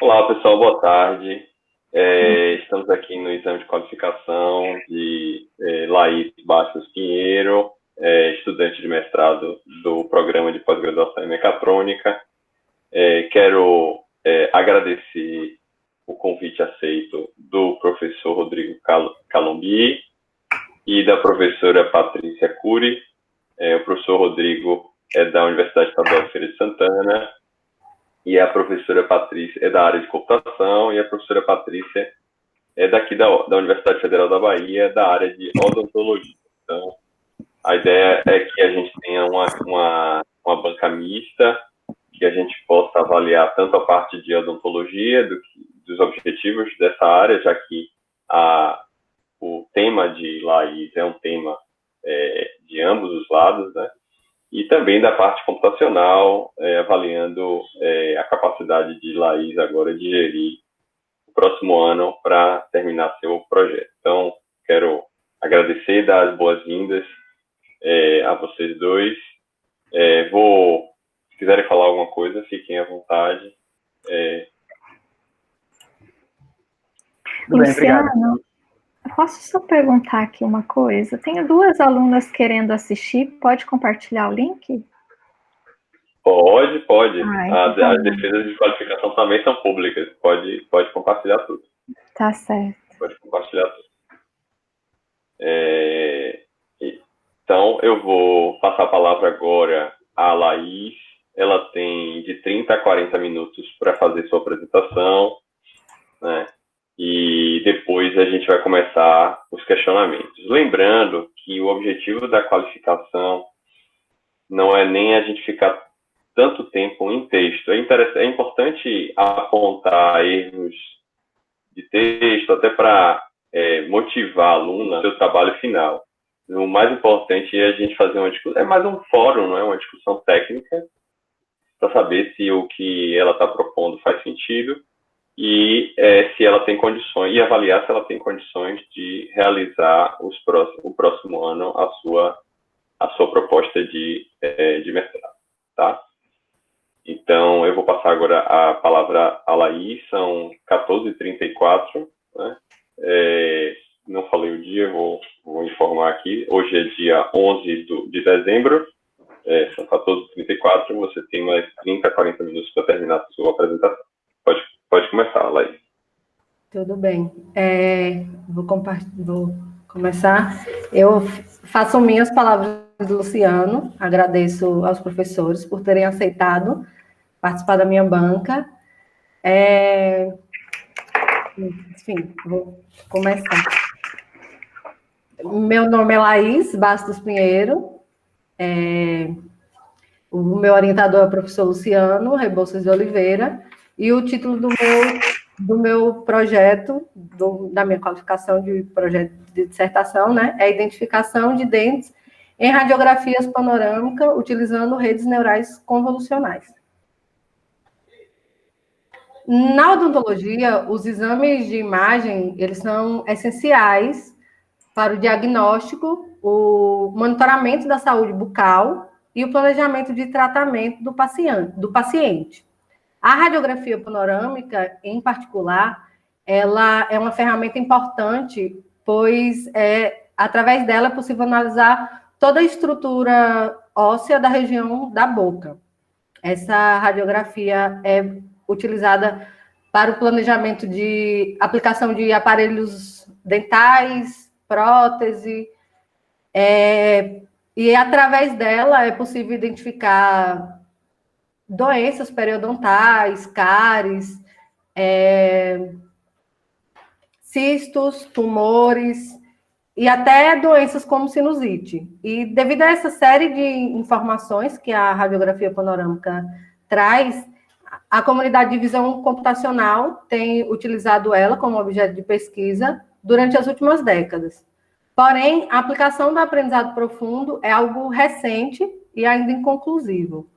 Olá, pessoal, boa tarde. Estamos aqui no exame de qualificação de Laís Bastos Pinheiro, estudante de mestrado do programa de pós-graduação em mecatrônica. Quero agradecer o convite aceito do professor Rodrigo Calombi e da professora Patrícia Cury. O professor Rodrigo é da Universidade Estadual de Feira de Santana, e a professora Patrícia é da área de computação, e a professora Patrícia é daqui da Universidade Federal da Bahia, da área de odontologia. Então, a ideia é que a gente tenha uma banca mista, que a gente possa avaliar tanto a parte de odontologia, dos objetivos dessa área, já que o tema de Laís é um tema de ambos os lados, né? E também da parte computacional, avaliando a capacidade de Laís agora de gerir o próximo ano para terminar seu projeto. Então, quero agradecer e dar as boas-vindas a vocês dois. Se quiserem falar alguma coisa, fiquem à vontade. Tudo bem, obrigado. Posso só perguntar aqui uma coisa? Tenho duas alunas querendo assistir, pode compartilhar o link? Pode. Então As defesas de qualificação também são públicas, pode compartilhar tudo. Tá certo. Pode compartilhar tudo. Então, eu vou passar a palavra agora à Laís. Ela tem de 30 a 40 minutos para fazer sua apresentação, né? E depois a gente vai começar os questionamentos. Lembrando que o objetivo da qualificação não é nem a gente ficar tanto tempo em texto. É importante apontar erros de texto, até para motivar a aluna no seu trabalho final. O mais importante é a gente fazer uma discussão, é mais um fórum, não é? Uma discussão técnica, para saber se o que ela está propondo faz sentido, e se ela tem condições, e avaliar se ela tem condições de realizar o próximo ano a sua proposta de mestrado, tá? Então, eu vou passar agora a palavra à Laís, são 14h34, né? Não falei o dia, vou informar aqui, hoje é dia 11 de dezembro, são 14h34, você tem mais 30, 40 minutos para terminar a sua apresentação. Pode começar, Laís. Tudo bem. Vou começar. Eu faço minhas palavras do Luciano, agradeço aos professores por terem aceitado participar da minha banca. Enfim, vou começar. Meu nome é Laís Bastos Pinheiro, o meu orientador é o professor Luciano Rebouças de Oliveira, e o título do meu projeto, da minha qualificação de projeto de dissertação, né, é Identificação de Dentes em Radiografias Panorâmicas utilizando redes neurais convolucionais. Na odontologia, os exames de imagem, eles são essenciais para o diagnóstico, o monitoramento da saúde bucal e o planejamento de tratamento do paciente. A radiografia panorâmica, em particular, ela é uma ferramenta importante, pois através dela é possível analisar toda a estrutura óssea da região da boca. Essa radiografia é utilizada para o planejamento de aplicação de aparelhos dentais, prótese, e através dela é possível identificar doenças periodontais, cáries, cistos, tumores e até doenças como sinusite. E devido a essa série de informações que a radiografia panorâmica traz, a comunidade de visão computacional tem utilizado ela como objeto de pesquisa durante as últimas décadas. Porém, a aplicação do aprendizado profundo é algo recente e ainda inconclusivo.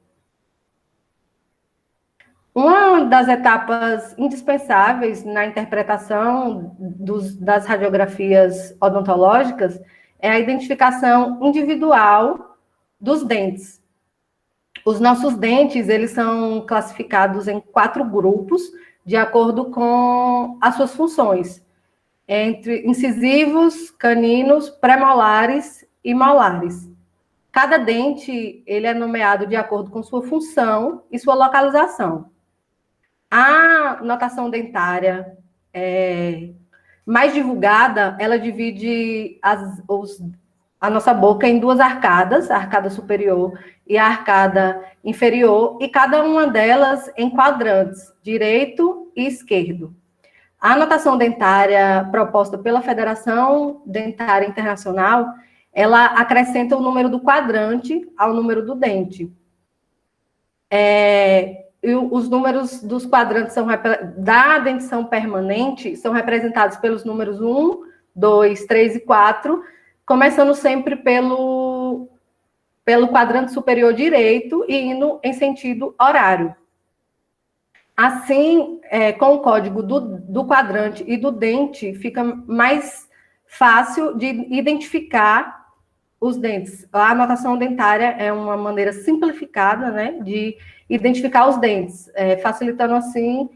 Uma das etapas indispensáveis na interpretação das radiografias odontológicas é a identificação individual dos dentes. Os nossos dentes, eles são classificados em 4 grupos, de acordo com as suas funções, entre incisivos, caninos, premolares e molares. Cada dente, ele é nomeado de acordo com sua função e sua localização. A notação dentária mais divulgada, ela divide a nossa boca em 2 arcadas, a arcada superior e a arcada inferior, e cada uma delas em quadrantes, direito e esquerdo. A anotação dentária proposta pela Federação Dentária Internacional, ela acrescenta o número do quadrante ao número do dente. E os números dos quadrantes da dentição permanente são representados pelos números 1, 2, 3 e 4, começando sempre pelo quadrante superior direito e indo em sentido horário. Assim, com o código do quadrante e do dente, fica mais fácil de identificar os dentes. A anotação dentária é uma maneira simplificada, né, de identificar os dentes, facilitando, assim,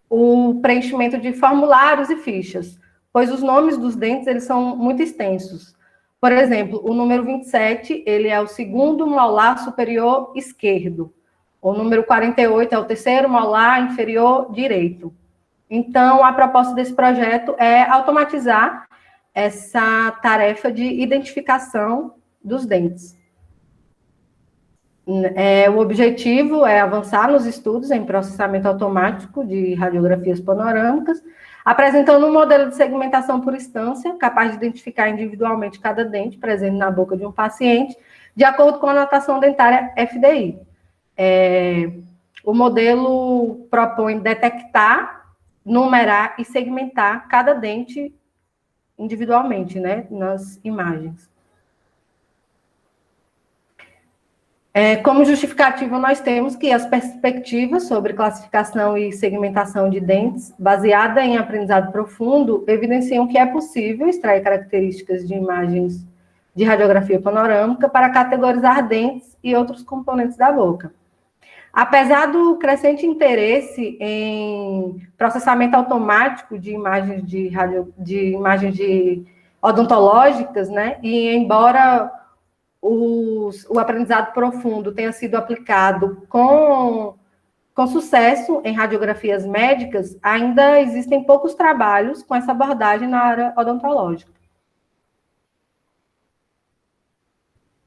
o preenchimento de formulários e fichas, pois os nomes dos dentes, eles são muito extensos. Por exemplo, o número 27, ele é o segundo molar superior esquerdo. O número 48 é o terceiro molar inferior direito. Então, a proposta desse projeto é automatizar essa tarefa de identificação dos dentes. O objetivo é avançar nos estudos em processamento automático de radiografias panorâmicas, apresentando um modelo de segmentação por instância, capaz de identificar individualmente cada dente presente na boca de um paciente, de acordo com a anotação dentária FDI. O modelo propõe detectar, numerar e segmentar cada dente individualmente, né, nas imagens. Como justificativa, nós temos que as perspectivas sobre classificação e segmentação de dentes, baseada em aprendizado profundo, evidenciam que é possível extrair características de imagens de radiografia panorâmica para categorizar dentes e outros componentes da boca. Apesar do crescente interesse em processamento automático de imagens odontológicas, né, e embora o aprendizado profundo tenha sido aplicado com sucesso em radiografias médicas, ainda existem poucos trabalhos com essa abordagem na área odontológica.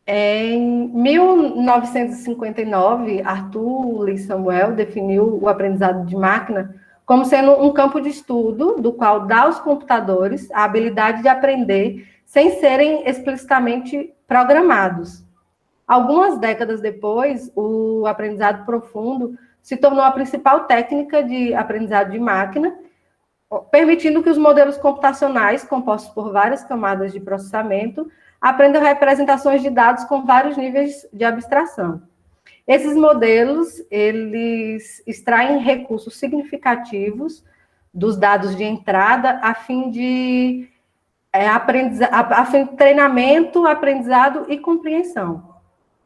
Em 1959, Arthur Lee Samuel definiu o aprendizado de máquina como sendo um campo de estudo do qual dá aos computadores a habilidade de aprender sem serem explicitamente programados. Algumas décadas depois, o aprendizado profundo se tornou a principal técnica de aprendizado de máquina, permitindo que os modelos computacionais, compostos por várias camadas de processamento, aprendam representações de dados com vários níveis de abstração. Esses modelos, eles extraem recursos significativos dos dados de entrada a fim de treinamento, aprendizado e compreensão.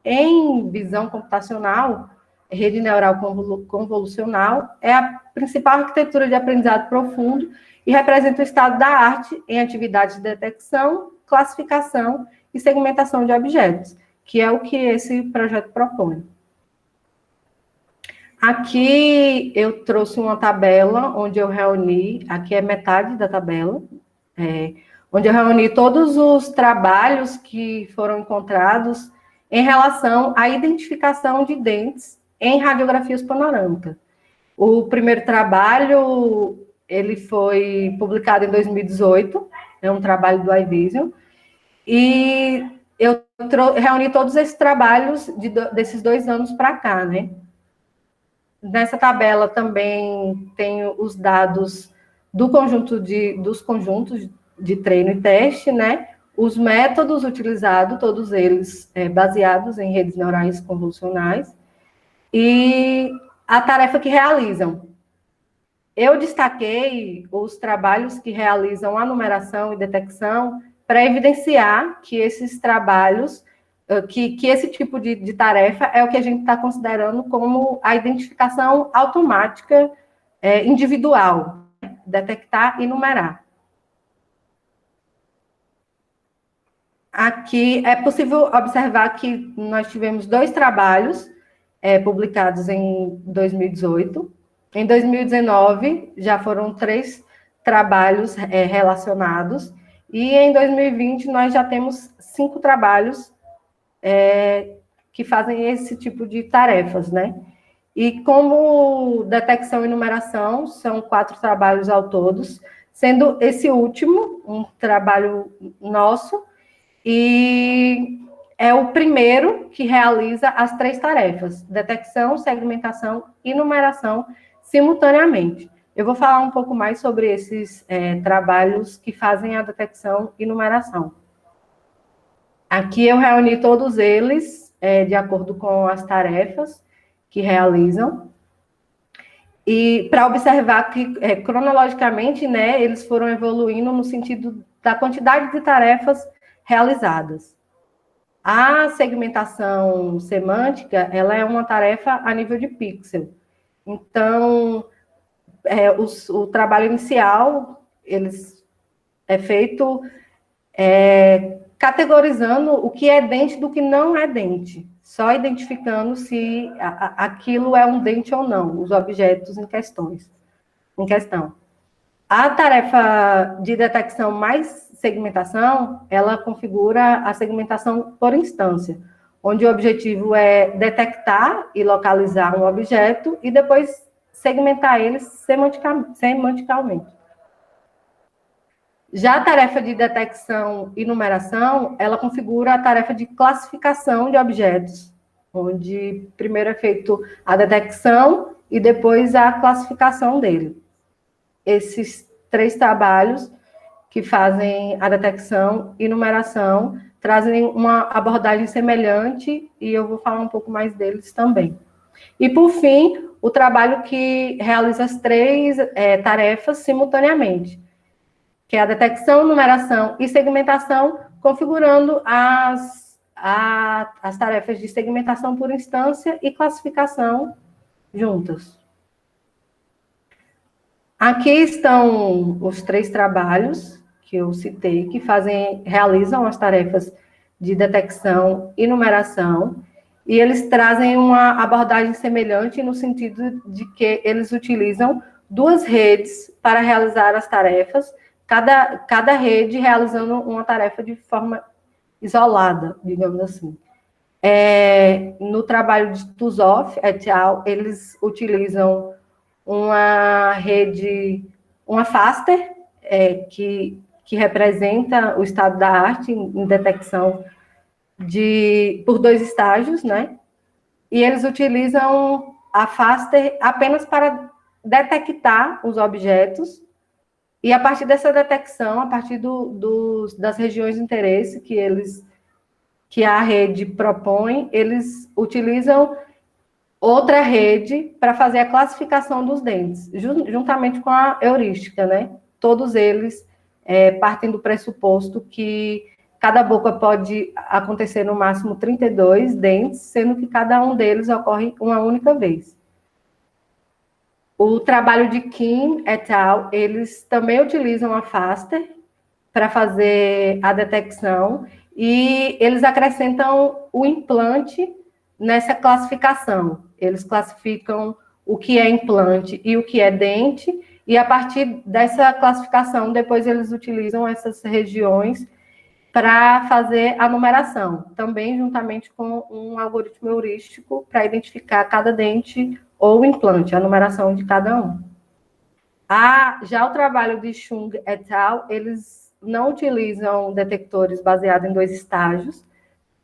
Em visão computacional, rede neural convolucional é a principal arquitetura de aprendizado profundo e representa o estado da arte em atividades de detecção, classificação e segmentação de objetos, que é o que esse projeto propõe. Aqui eu trouxe uma tabela onde eu reuni, aqui é metade da tabela, onde eu reuni todos os trabalhos que foram encontrados em relação à identificação de dentes em radiografias panorâmicas. O primeiro trabalho, ele foi publicado em 2018, é um trabalho do iVision, e eu reuni todos esses trabalhos desses 2 anos para cá, né? Nessa tabela também tem os dados dos conjuntos de treino e teste, né? Os métodos utilizados, todos eles baseados em redes neurais convolucionais, e a tarefa que realizam. Eu destaquei os trabalhos que realizam a numeração e detecção para evidenciar que esses trabalhos que esse tipo de tarefa é o que a gente está considerando como a identificação automática individual, detectar e numerar. Aqui é possível observar que nós tivemos 2 trabalhos publicados em 2018. Em 2019, já foram 3 trabalhos relacionados. E em 2020, nós já temos 5 trabalhos que fazem esse tipo de tarefas, né? E como detecção e numeração, são 4 trabalhos ao todos, sendo esse último um trabalho nosso, e é o primeiro que realiza as 3 tarefas, detecção, segmentação e numeração, simultaneamente. Eu vou falar um pouco mais sobre esses trabalhos que fazem a detecção e numeração. Aqui eu reuni todos eles, de acordo com as tarefas que realizam, e para observar que, cronologicamente, né, eles foram evoluindo no sentido da quantidade de tarefas realizadas. A segmentação semântica, ela é uma tarefa a nível de pixel. Então, o trabalho inicial, é feito categorizando o que é dente do que não é dente, só identificando se aquilo é um dente ou não, os objetos em questão. A tarefa de detecção mais segmentação, ela configura a segmentação por instância, onde o objetivo é detectar e localizar um objeto e depois segmentar ele semanticamente. Já a tarefa de detecção e numeração, ela configura a tarefa de classificação de objetos, onde primeiro é feito a detecção e depois a classificação dele. Esses 3 trabalhos que fazem a detecção e numeração trazem uma abordagem semelhante e eu vou falar um pouco mais deles também. E, por fim, o trabalho que realiza as 3 tarefas simultaneamente, que é a detecção, numeração e segmentação, configurando as tarefas de segmentação por instância e classificação juntas. Aqui estão os 3 trabalhos que eu citei, que realizam as tarefas de detecção e numeração, e eles trazem uma abordagem semelhante no sentido de que eles utilizam 2 redes para realizar as tarefas, cada rede realizando uma tarefa de forma isolada, digamos assim. No trabalho de Tuzov et al., eles utilizam uma rede, uma FASTER, que representa o estado da arte em detecção por 2 estágios, né? E eles utilizam a FASTER apenas para detectar os objetos, e a partir dessa detecção, a partir das regiões de interesse que a rede propõe, eles utilizam outra rede para fazer a classificação dos dentes, juntamente com a heurística, né? Todos eles partem do pressuposto que cada boca pode acontecer no máximo 32 dentes, sendo que cada um deles ocorre uma única vez. O trabalho de Kim et al., eles também utilizam a FASTER para fazer a detecção e eles acrescentam o implante nessa classificação. Eles classificam o que é implante e o que é dente, e a partir dessa classificação, depois eles utilizam essas regiões para fazer a numeração, também juntamente com um algoritmo heurístico para identificar cada dente ou implante, a numeração de cada um. Já o trabalho de Chung et al., eles não utilizam detectores baseados em 2 estágios,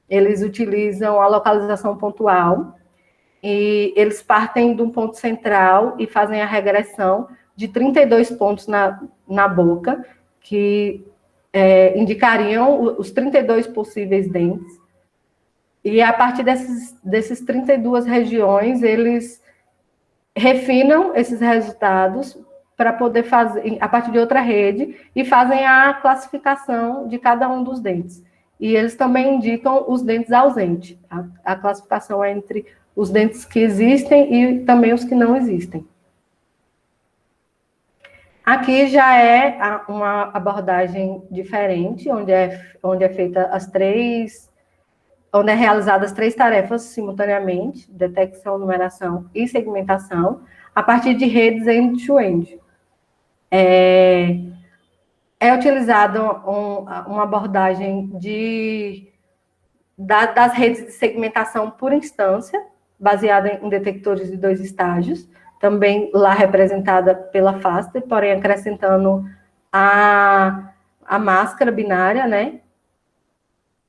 eles utilizam a localização pontual, e eles partem de um ponto central e fazem a regressão de 32 pontos na boca, que indicariam os 32 possíveis dentes. E a partir desses 32 regiões, eles refinam esses resultados para poder fazer, a partir de outra rede, e fazem a classificação de cada um dos dentes. e eles também indicam os dentes ausentes. A classificação é entre os dentes que existem e também os que não existem. Aqui já é uma abordagem diferente, onde é feita onde é realizadas 3 tarefas simultaneamente: detecção, numeração e segmentação, a partir de redes end-to-end. É utilizada uma abordagem das redes de segmentação por instância, baseada em detectores de 2 estágios, também lá representada pela FASTA, porém acrescentando a máscara binária, né,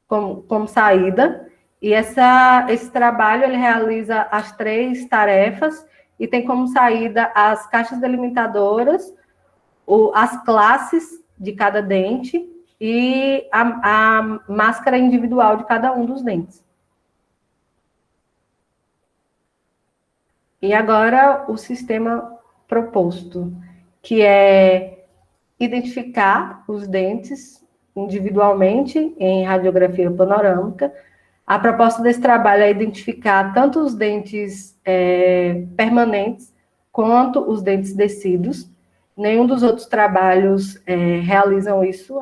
como saída. E esse trabalho ele realiza as 3 tarefas e tem como saída as caixas delimitadoras, as classes de cada dente e a máscara individual de cada um dos dentes. E agora o sistema proposto, que é identificar os dentes individualmente em radiografia panorâmica. A proposta desse trabalho é identificar tanto os dentes permanentes quanto os dentes descidos. Nenhum dos outros trabalhos realizam isso.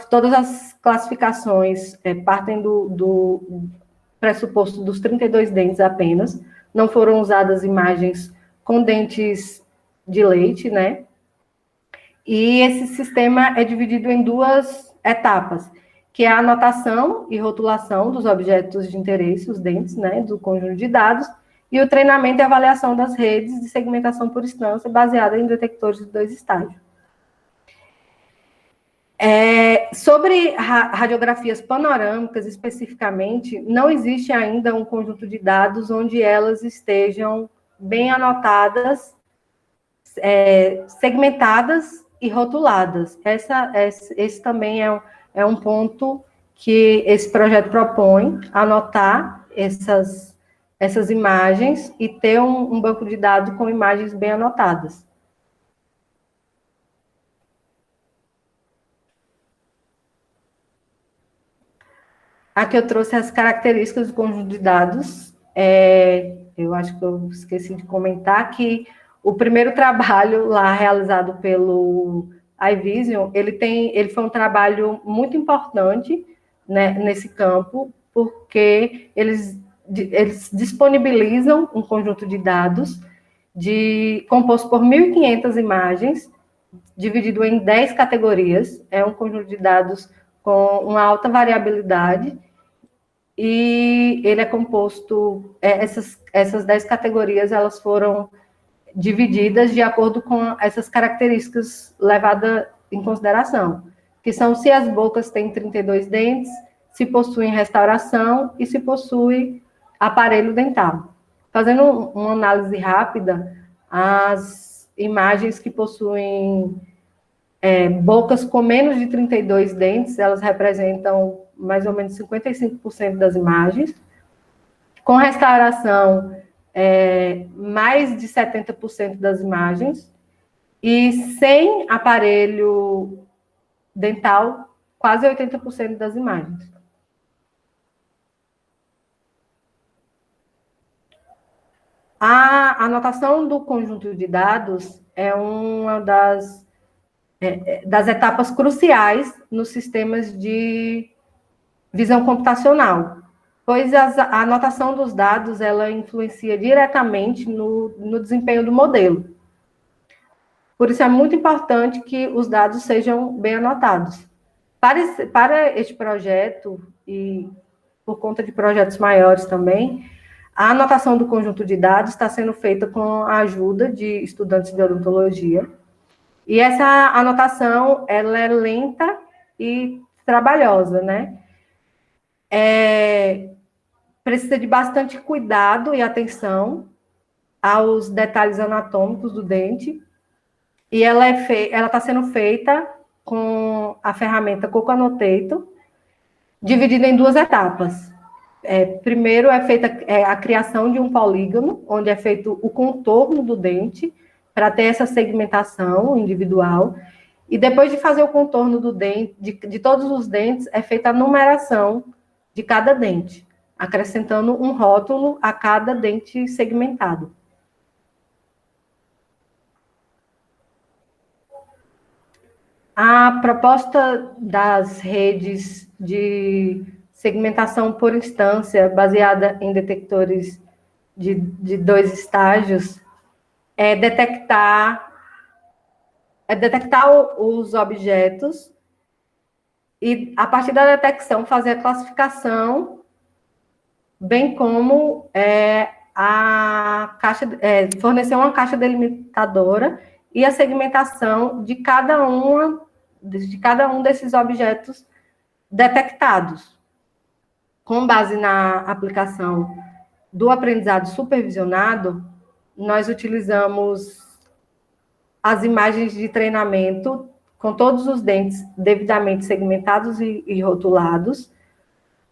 Todas as classificações partem do pressuposto dos 32 dentes apenas. Não foram usadas imagens com dentes de leite, né? E esse sistema é dividido em 2 etapas, que é a anotação e rotulação dos objetos de interesse, os dentes, né, do conjunto de dados, e o treinamento e avaliação das redes de segmentação por instância, baseada em detectores de 2 estágios. Sobre radiografias panorâmicas, especificamente, não existe ainda um conjunto de dados onde elas estejam bem anotadas, segmentadas e rotuladas. Esse também é um ponto que esse projeto propõe, anotar essas imagens e ter um banco de dados com imagens bem anotadas. Aqui eu trouxe as características do conjunto de dados. Eu acho que eu esqueci de comentar que o primeiro trabalho lá realizado pelo iVision, ele foi um trabalho muito importante, né, nesse campo, porque eles disponibilizam um conjunto de dados composto por 1.500 imagens, dividido em 10 categorias. É um conjunto de dados com uma alta variabilidade, e ele é composto, essas 10 categorias, elas foram divididas de acordo com essas características levadas em consideração, que são se as bocas têm 32 dentes, se possuem restauração e se possui aparelho dental. Fazendo uma análise rápida, as imagens que possuem bocas com menos de 32 dentes, elas representam mais ou menos 55% das imagens. Com restauração, mais de 70% das imagens. E sem aparelho dental, quase 80% das imagens. A anotação do conjunto de dados é uma das etapas cruciais nos sistemas de visão computacional, pois a anotação dos dados ela influencia diretamente no desempenho do modelo. Por isso é muito importante que os dados sejam bem anotados. Para este projeto, e por conta de projetos maiores também, a anotação do conjunto de dados está sendo feita com a ajuda de estudantes de odontologia, e essa anotação ela é lenta e trabalhosa, né? Precisa de bastante cuidado e atenção aos detalhes anatômicos do dente, e ela está sendo feita com a ferramenta Coco Annotator, dividida em 2 etapas. Primeiro é feita a criação de um polígono, onde é feito o contorno do dente, para ter essa segmentação individual, E depois de fazer o contorno do dente, de todos os dentes, é feita a numeração de cada dente, acrescentando um rótulo a cada dente segmentado. A proposta das redes de segmentação por instância, baseada em detectores de 2 estágios, é detectar os objetos e, a partir da detecção, fazer a classificação, bem como fornecer uma caixa delimitadora e a segmentação de cada um desses objetos detectados. Com base na aplicação do aprendizado supervisionado, nós utilizamos as imagens de treinamento com todos os dentes devidamente segmentados e rotulados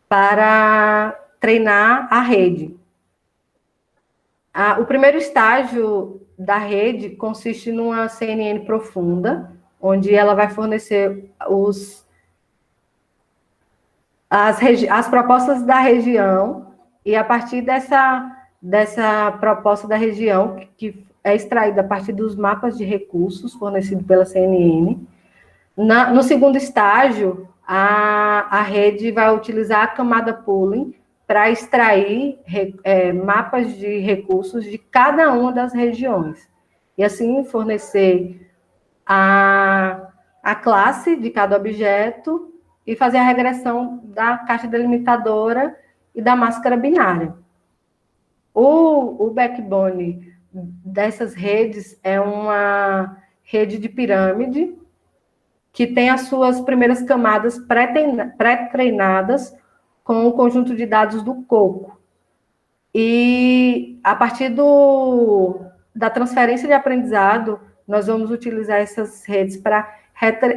para treinar a rede. O primeiro estágio da rede consiste numa CNN profunda, onde ela vai fornecer as propostas da região, e a partir dessa proposta da região, que é extraída a partir dos mapas de recursos fornecidos pela CNN. No segundo estágio, a rede vai utilizar a camada pooling para extrair mapas de recursos de cada uma das regiões, e assim fornecer a classe de cada objeto e fazer a regressão da caixa delimitadora e da máscara binária. O backbone dessas redes é uma rede de pirâmide que tem as suas primeiras camadas pré-treinadas com o conjunto de dados do coco. E, a partir da transferência de aprendizado, nós vamos utilizar essas redes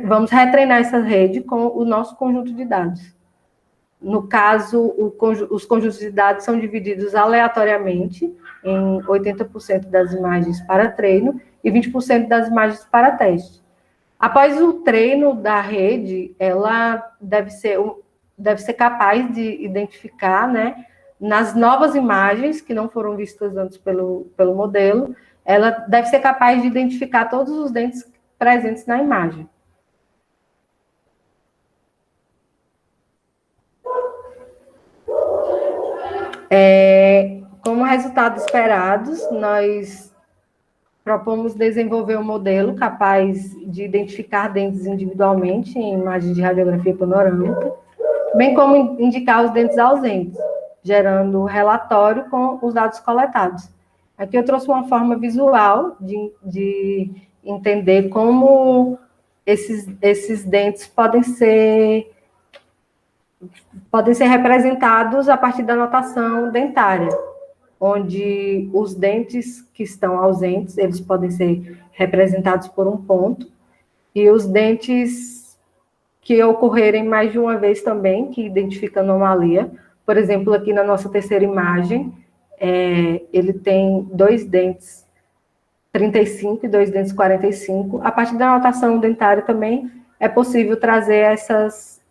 vamos retreinar essa rede com o nosso conjunto de dados. No caso, os conjuntos de dados são divididos aleatoriamente em 80% das imagens para treino e 20% das imagens para teste. Após o treino da rede, ela deve ser capaz de identificar, né, nas novas imagens que não foram vistas antes pelo modelo, ela deve ser capaz de identificar todos os dentes presentes na imagem. Como resultados esperados, nós propomos desenvolver um modelo capaz de identificar dentes individualmente em imagens de radiografia panorâmica, bem como indicar os dentes ausentes, gerando relatório com os dados coletados. Aqui eu trouxe uma forma visual de entender como esses dentes podem ser representados a partir da notação dentária, onde os dentes que estão ausentes, eles podem ser representados por um ponto, e os dentes que ocorrerem mais de uma vez também, que identificam anomalia. Por exemplo, aqui na nossa terceira imagem, ele tem 2 dentes 35 e 2 dentes 45. A partir da notação dentária também é possível trazer essas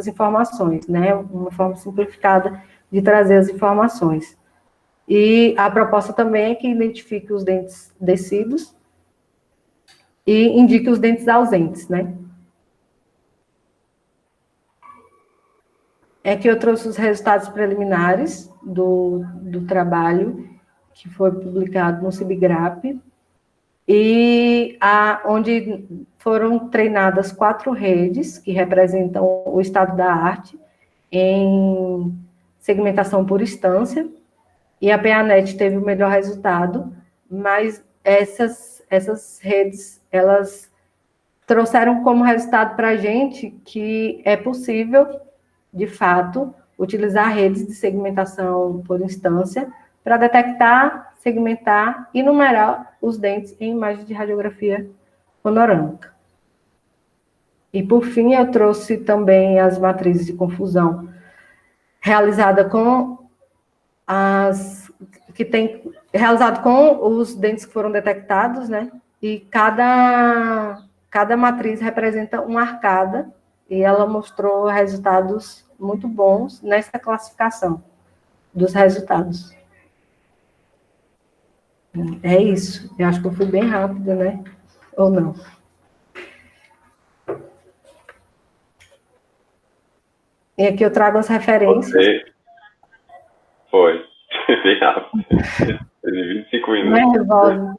informações, né? Uma forma simplificada de trazer as informações. E a proposta também é que identifique os dentes descidos e indique os dentes ausentes, né? Aqui eu trouxe os resultados preliminares do trabalho que foi publicado no CIBGRAP, e onde foram treinadas 4 redes que representam o estado da arte em segmentação por instância, e a PANET teve o melhor resultado, mas essas redes, elas trouxeram como resultado para a gente que é possível, de fato, utilizar redes de segmentação por instância para detectar, segmentar e numerar os dentes em imagens de radiografia panorâmica. E, por fim, eu trouxe também as matrizes de confusão realizada com os dentes que foram detectados, né? E cada cada matriz representa uma arcada, e ela mostrou resultados muito bons nessa classificação dos resultados. É isso. Eu acho que eu fui bem rápida, né? Ou não? E aqui eu trago as referências. Você foi. Bem rápido. Teve 25 minutos. Nervosa.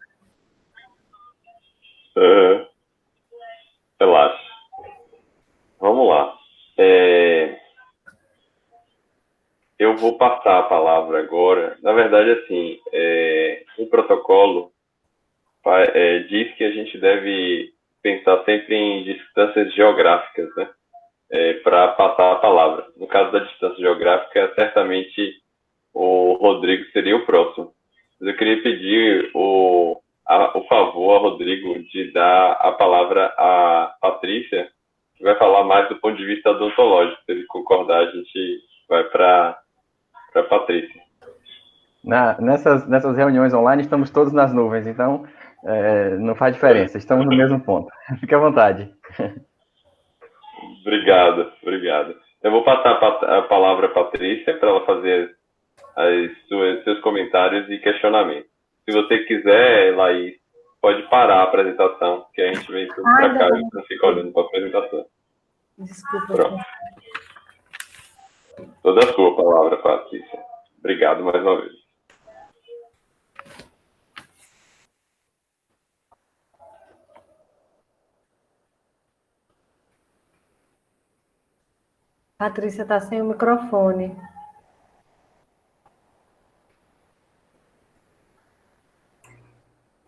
Relaxa. Vamos lá. Eu vou passar a palavra agora. Na verdade, assim, o protocolo diz que a gente deve pensar sempre em distâncias geográficas, né? Para passar a palavra. No caso da distância geográfica, certamente o Rodrigo seria o próximo. Mas eu queria pedir o favor a Rodrigo de dar a palavra a Patrícia, que vai falar mais do ponto de vista odontológico. Se ele concordar, a gente vai para Patrícia. Nessas reuniões online, estamos todos nas nuvens, então não faz diferença, estamos no mesmo ponto. Fique à vontade. Obrigado. Eu vou passar a palavra a Patrícia para ela fazer seus comentários e questionamentos. Se você quiser, Laís, pode parar a apresentação, que a gente vem tudo para cá e não fica olhando para a apresentação. Desculpa. Pronto. Toda a sua palavra, Patrícia. Obrigado mais uma vez. Patrícia está sem o microfone.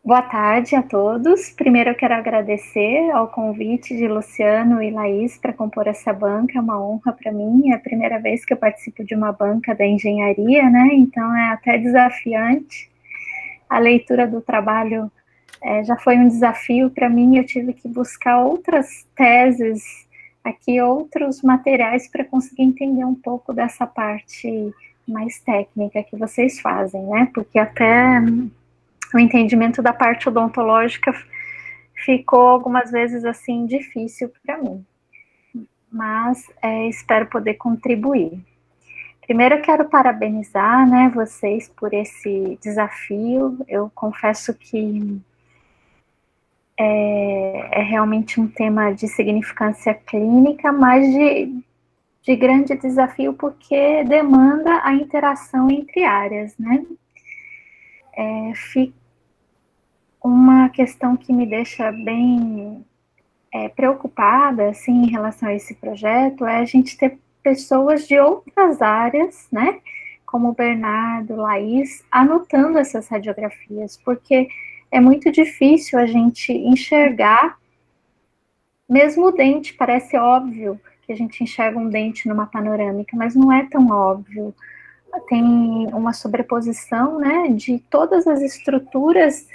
Boa tarde a todos. Primeiro eu quero agradecer ao convite de Luciano e Laís para compor essa banca, é uma honra para mim, é a primeira vez que eu participo de uma banca da engenharia, né? Então é até desafiante. A leitura do trabalho já foi um desafio para mim, eu tive que buscar outras teses aqui, outros materiais para conseguir entender um pouco dessa parte mais técnica que vocês fazem, né? Porque até o entendimento da parte odontológica ficou algumas vezes assim difícil para mim, mas espero poder contribuir. Primeiro eu quero parabenizar, né, vocês por esse desafio. Eu confesso que é realmente um tema de significância clínica, mas de grande desafio porque demanda a interação entre áreas, né? Uma questão que me deixa bem preocupada, assim, em relação a esse projeto, é a gente ter pessoas de outras áreas, né, como o Bernardo, Laís, anotando essas radiografias, porque é muito difícil a gente enxergar, mesmo o dente, parece óbvio que a gente enxerga um dente numa panorâmica, mas não é tão óbvio. Tem uma sobreposição, né, de todas as estruturas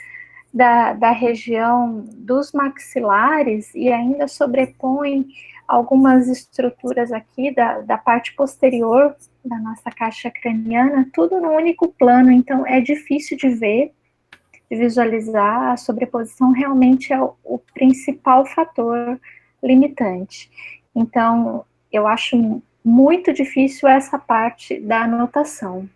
da região dos maxilares e ainda sobrepõe algumas estruturas aqui da parte posterior da nossa caixa craniana, tudo no único plano, então é difícil de ver, de visualizar. A sobreposição realmente é o principal fator limitante. Então, eu acho muito difícil essa parte da anotação.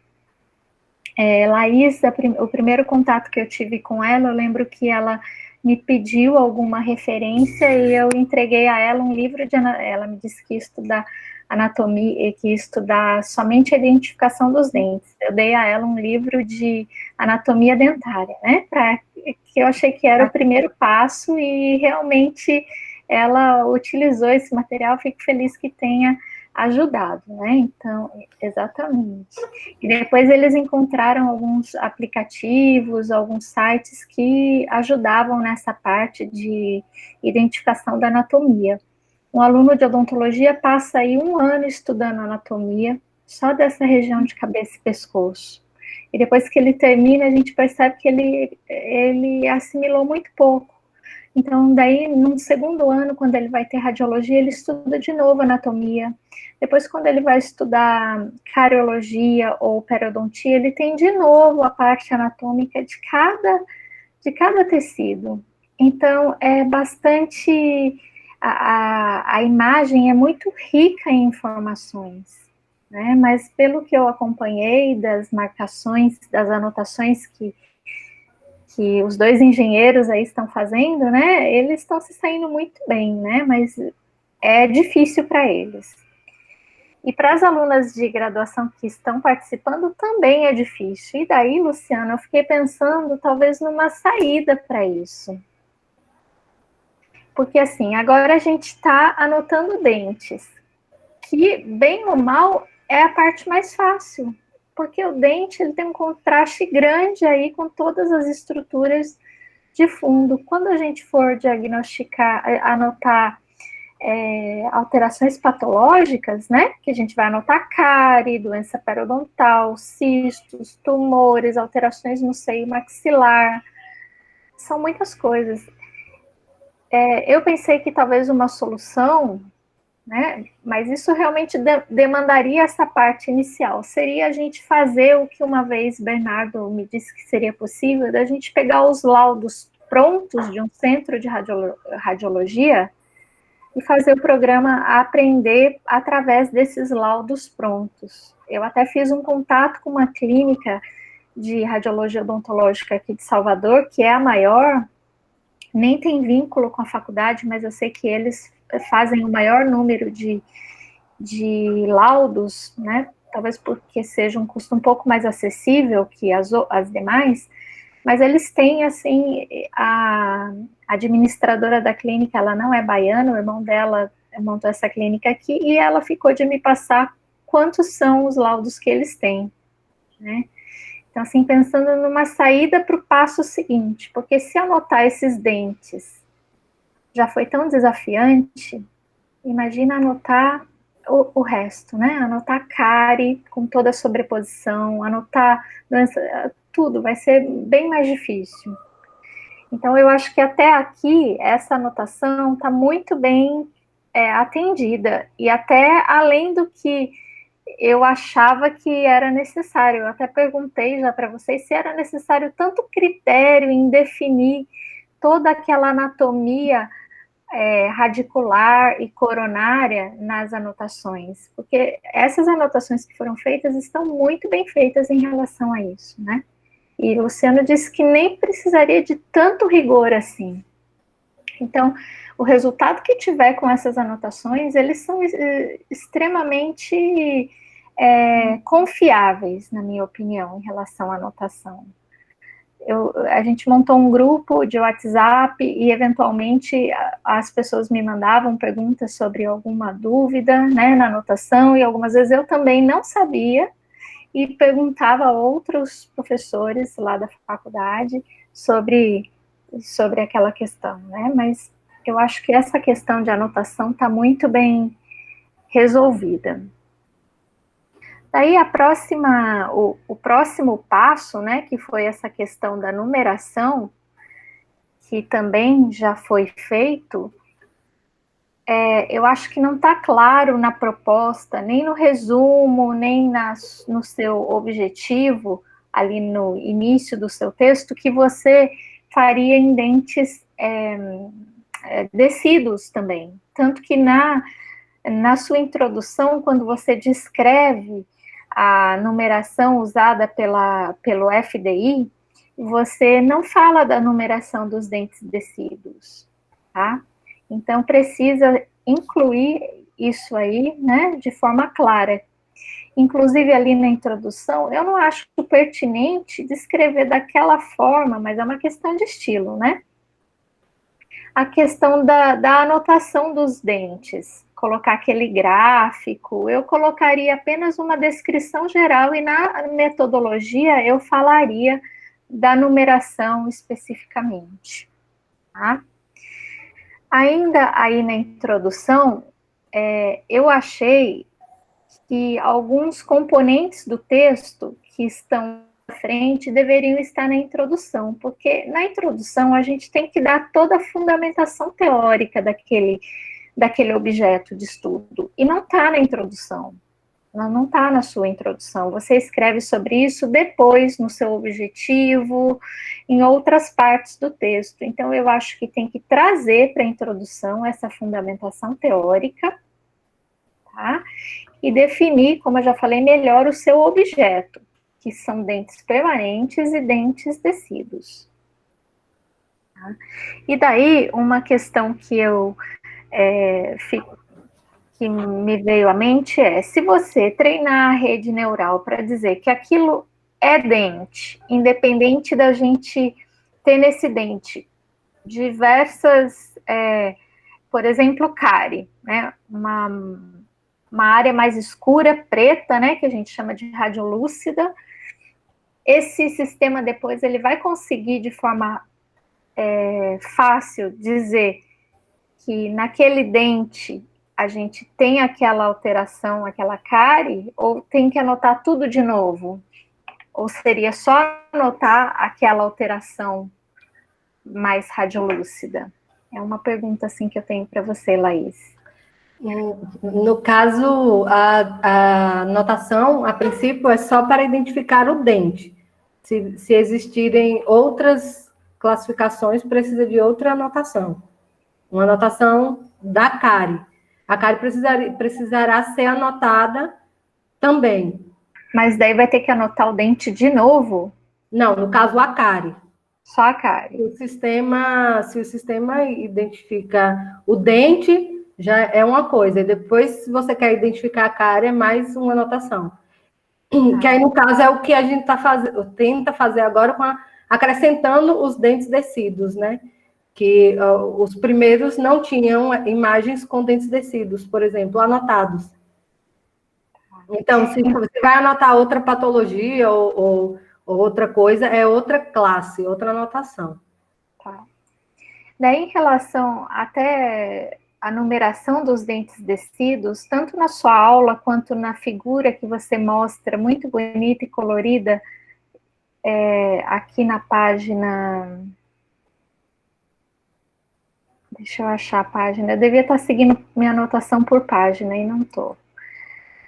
Laís, o primeiro contato que eu tive com ela, eu lembro que ela me pediu alguma referência e eu entreguei a ela um livro ela me disse que ia estudar anatomia, que ia estudar somente a identificação dos dentes. Eu dei a ela um livro de anatomia dentária, né, que eu achei que era o primeiro passo e realmente ela utilizou esse material, fico feliz que tenha ajudado, né? Então, exatamente. E depois eles encontraram alguns aplicativos, alguns sites que ajudavam nessa parte de identificação da anatomia. Um aluno de odontologia passa aí 1 ano estudando anatomia, só dessa região de cabeça e pescoço. E depois que ele termina, a gente percebe que ele assimilou muito pouco. Então, daí, no segundo ano, quando ele vai ter radiologia, ele estuda de novo anatomia. Depois, quando ele vai estudar cariologia ou periodontia, ele tem de novo a parte anatômica de cada tecido. Então, é bastante... A imagem é muito rica em informações, né? Mas pelo que eu acompanhei das marcações, das anotações que os dois engenheiros aí estão fazendo, né? Eles estão se saindo muito bem, né? Mas é difícil para eles. E para as alunas de graduação que estão participando também é difícil. E daí, Luciana, eu fiquei pensando talvez numa saída para isso. Porque assim, agora a gente está anotando dentes, que bem ou mal é a parte mais fácil, porque o dente ele tem um contraste grande aí com todas as estruturas de fundo. Quando a gente for diagnosticar, anotar alterações patológicas, né, que a gente vai anotar cárie, doença periodontal, cistos, tumores, alterações no seio maxilar, são muitas coisas. Eu pensei que talvez uma solução, né, mas isso realmente demandaria essa parte inicial, seria a gente fazer o que uma vez Bernardo me disse que seria possível, da gente pegar os laudos prontos de um centro de radiologia e fazer o programa aprender através desses laudos prontos. Eu até fiz um contato com uma clínica de radiologia odontológica aqui de Salvador, que é a maior, nem tem vínculo com a faculdade, mas eu sei que eles fazem o maior número de laudos, né? Talvez porque seja um custo um pouco mais acessível que as demais, mas eles têm, assim, a administradora da clínica, ela não é baiana, o irmão dela montou essa clínica aqui, e ela ficou de me passar quantos são os laudos que eles têm, né? Então, assim, pensando numa saída para o passo seguinte, porque se anotar esses dentes já foi tão desafiante, imagina anotar o resto, né? Anotar cárie com toda a sobreposição, anotar doença, tudo vai ser bem mais difícil. Então, eu acho que até aqui, essa anotação está muito bem atendida, e até além do que eu achava que era necessário. Eu até perguntei já para vocês se era necessário tanto critério em definir toda aquela anatomia radicular e coronária nas anotações, porque essas anotações que foram feitas estão muito bem feitas em relação a isso, né? E o Luciano disse que nem precisaria de tanto rigor assim. Então, o resultado que tiver com essas anotações, eles são extremamente confiáveis, na minha opinião, em relação à anotação. A gente montou um grupo de WhatsApp e, eventualmente, as pessoas me mandavam perguntas sobre alguma dúvida, né, na anotação, e algumas vezes eu também não sabia, e perguntava a outros professores lá da faculdade sobre aquela questão, né, mas eu acho que essa questão de anotação está muito bem resolvida. Daí o próximo passo, né, que foi essa questão da numeração, que também já foi feito, eu acho que não está claro na proposta, nem no resumo, nem no seu objetivo, ali no início do seu texto, que você faria em dentes decíduos também. Tanto que na sua introdução, quando você descreve a numeração usada pelo FDI, você não fala da numeração dos dentes decíduos, tá? Então, precisa incluir isso aí, né, de forma clara. Inclusive, ali na introdução, eu não acho pertinente descrever daquela forma, mas é uma questão de estilo, né? A questão da anotação dos dentes, colocar aquele gráfico, eu colocaria apenas uma descrição geral, e na metodologia eu falaria da numeração especificamente, tá? Ainda aí na introdução, eu achei que alguns componentes do texto que estão à frente deveriam estar na introdução, porque na introdução a gente tem que dar toda a fundamentação teórica daquele objeto de estudo, e não está na introdução. não está na sua introdução. Você escreve sobre isso depois, no seu objetivo, em outras partes do texto. Então, eu acho que tem que trazer para a introdução essa fundamentação teórica, tá? E definir, como eu já falei, melhor o seu objeto, que são dentes permanentes e dentes tecidos. Tá? E daí, uma questão que que me veio à mente é, se você treinar a rede neural para dizer que aquilo é dente, independente da gente ter nesse dente diversas, por exemplo, cárie, né, uma área mais escura, preta, né, que a gente chama de radiolúcida, esse sistema depois ele vai conseguir de forma fácil dizer que naquele dente a gente tem aquela alteração, aquela cárie, ou tem que anotar tudo de novo? Ou seria só anotar aquela alteração mais radiolúcida? É uma pergunta assim que eu tenho para você, Laís. No caso, a anotação, a princípio, é só para identificar o dente. Se existirem outras classificações, precisa de outra anotação. Uma anotação da cárie. A cárie precisará ser anotada também. Mas daí vai ter que anotar o dente de novo? Não, no caso, a cárie. Só a cárie. Se o sistema identifica o dente, já é uma coisa. E depois, se você quer identificar a cárie, é mais uma anotação. Que aí, no caso, é o que a gente tenta fazer agora, acrescentando os dentes descidos, né? Que os primeiros não tinham imagens com dentes descidos, por exemplo, anotados. Então, se você vai anotar outra patologia ou outra coisa, é outra classe, outra anotação. Tá. Daí, em relação até a numeração dos dentes descidos, tanto na sua aula quanto na figura que você mostra, muito bonita e colorida, aqui na página... Deixa eu achar a página. Eu devia estar seguindo minha anotação por página e não estou.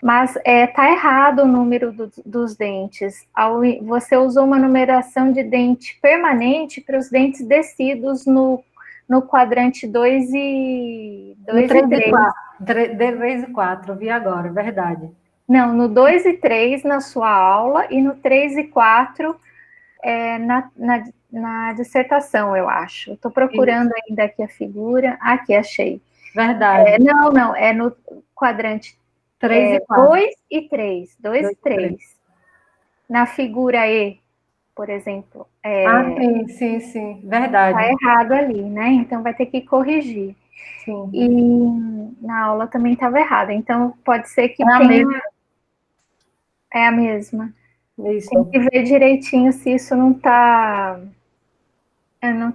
Mas tá errado o número dos dentes. Você usou uma numeração de dente permanente para os dentes descidos no quadrante 2 e 3. 3 e 4, vi agora, verdade. Não, no 2 e 3 na sua aula e no 3 e 4 na dissertação, eu acho. Estou procurando ainda aqui a figura. Aqui, achei. Verdade. Não, é no quadrante 3 e 4. 2 e 3. 2 e 3. Na figura E, por exemplo. Sim, verdade. Está errado ali, né? Então vai ter que corrigir. Sim. E na aula também estava errado. Então pode ser que tenha... É a mesma. Isso. Tem que ver direitinho se isso não está...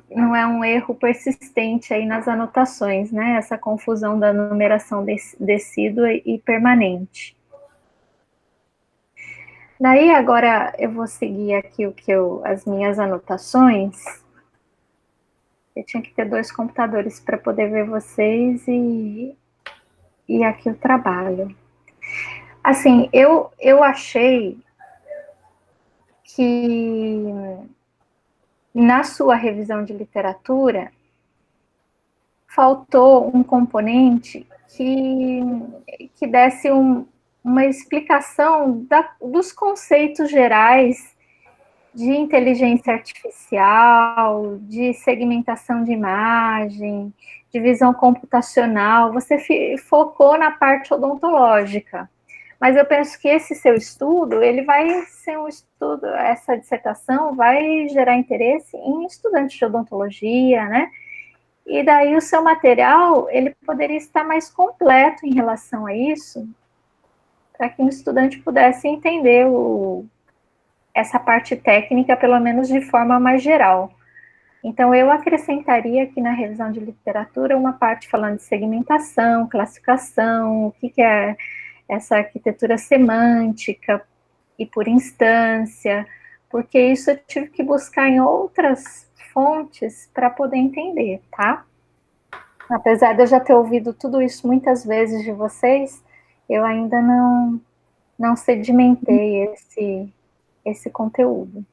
Não é um erro persistente aí nas anotações, né? Essa confusão da numeração decídua e permanente. Daí, agora, eu vou seguir aqui as minhas anotações. Eu tinha que ter 2 computadores para poder ver vocês e aqui o trabalho. Assim, eu achei que na sua revisão de literatura faltou um componente que desse uma explicação dos conceitos gerais de inteligência artificial, de segmentação de imagem, de visão computacional. Você focou na parte odontológica, mas eu penso que esse seu estudo, ele vai ser um estudo, essa dissertação vai gerar interesse em estudantes de odontologia, né? E daí o seu material, ele poderia estar mais completo em relação a isso, para que um estudante pudesse entender essa parte técnica, pelo menos de forma mais geral. Então, eu acrescentaria aqui na revisão de literatura uma parte falando de segmentação, classificação, o que é essa arquitetura semântica e por instância, porque isso eu tive que buscar em outras fontes para poder entender, tá? Apesar de eu já ter ouvido tudo isso muitas vezes de vocês, eu ainda não sedimentei esse conteúdo.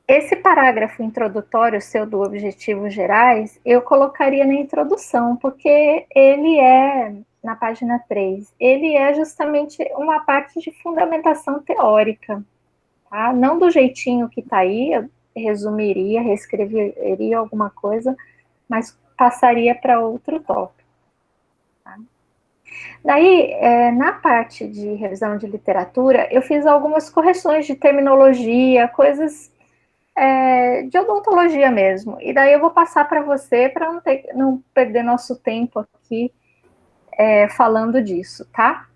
Esse parágrafo introdutório seu do Objetivos Gerais, eu colocaria na introdução, porque ele é, na página 3, ele é justamente uma parte de fundamentação teórica, tá? Não do jeitinho que está aí, eu resumiria, reescreveria alguma coisa, mas passaria para outro tópico. Tá? Daí, na parte de revisão de literatura, eu fiz algumas correções de terminologia, coisas de odontologia mesmo. E daí eu vou passar para você, para não perder nosso tempo aqui falando disso, tá?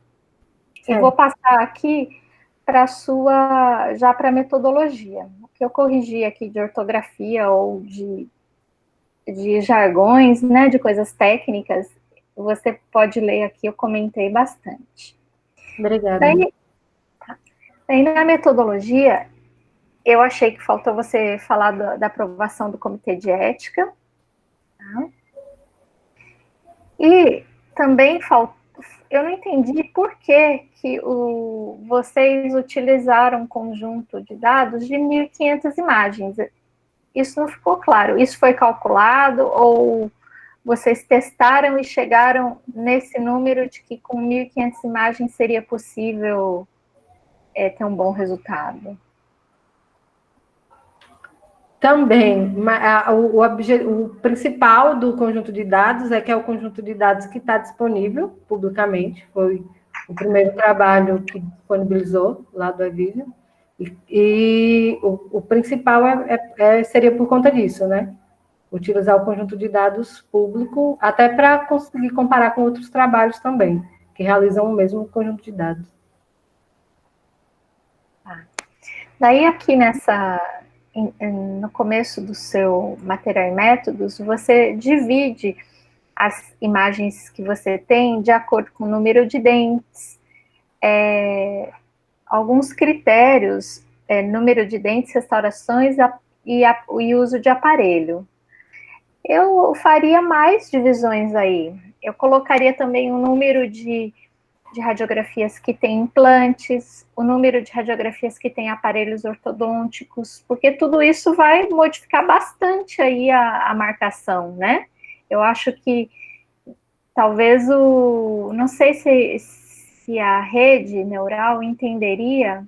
E vou passar aqui já para metodologia. O que eu corrigi aqui de ortografia ou de jargões, né, de coisas técnicas, você pode ler aqui, eu comentei bastante. Obrigada. Daí na metodologia, eu achei que faltou você falar da aprovação do Comitê de Ética. Tá? E também eu não entendi por que vocês utilizaram um conjunto de dados de 1.500 imagens. Isso não ficou claro. Isso foi calculado ou vocês testaram e chegaram nesse número de que com 1.500 imagens seria possível ter um bom resultado? Também, o principal do conjunto de dados é que é o conjunto de dados que está disponível publicamente, foi o primeiro trabalho que disponibilizou lá do eVisio, e o principal seria por conta disso, né? Utilizar o conjunto de dados público, até para conseguir comparar com outros trabalhos também, que realizam o mesmo conjunto de dados. Daí aqui no começo do seu material e métodos, você divide as imagens que você tem de acordo com o número de dentes, alguns critérios, número de dentes, restaurações e uso de aparelho. Eu faria mais divisões aí. Eu colocaria também o número de radiografias que têm implantes, o número de radiografias que têm aparelhos ortodônticos, porque tudo isso vai modificar bastante aí a marcação, né? Eu acho que talvez não sei se a rede neural entenderia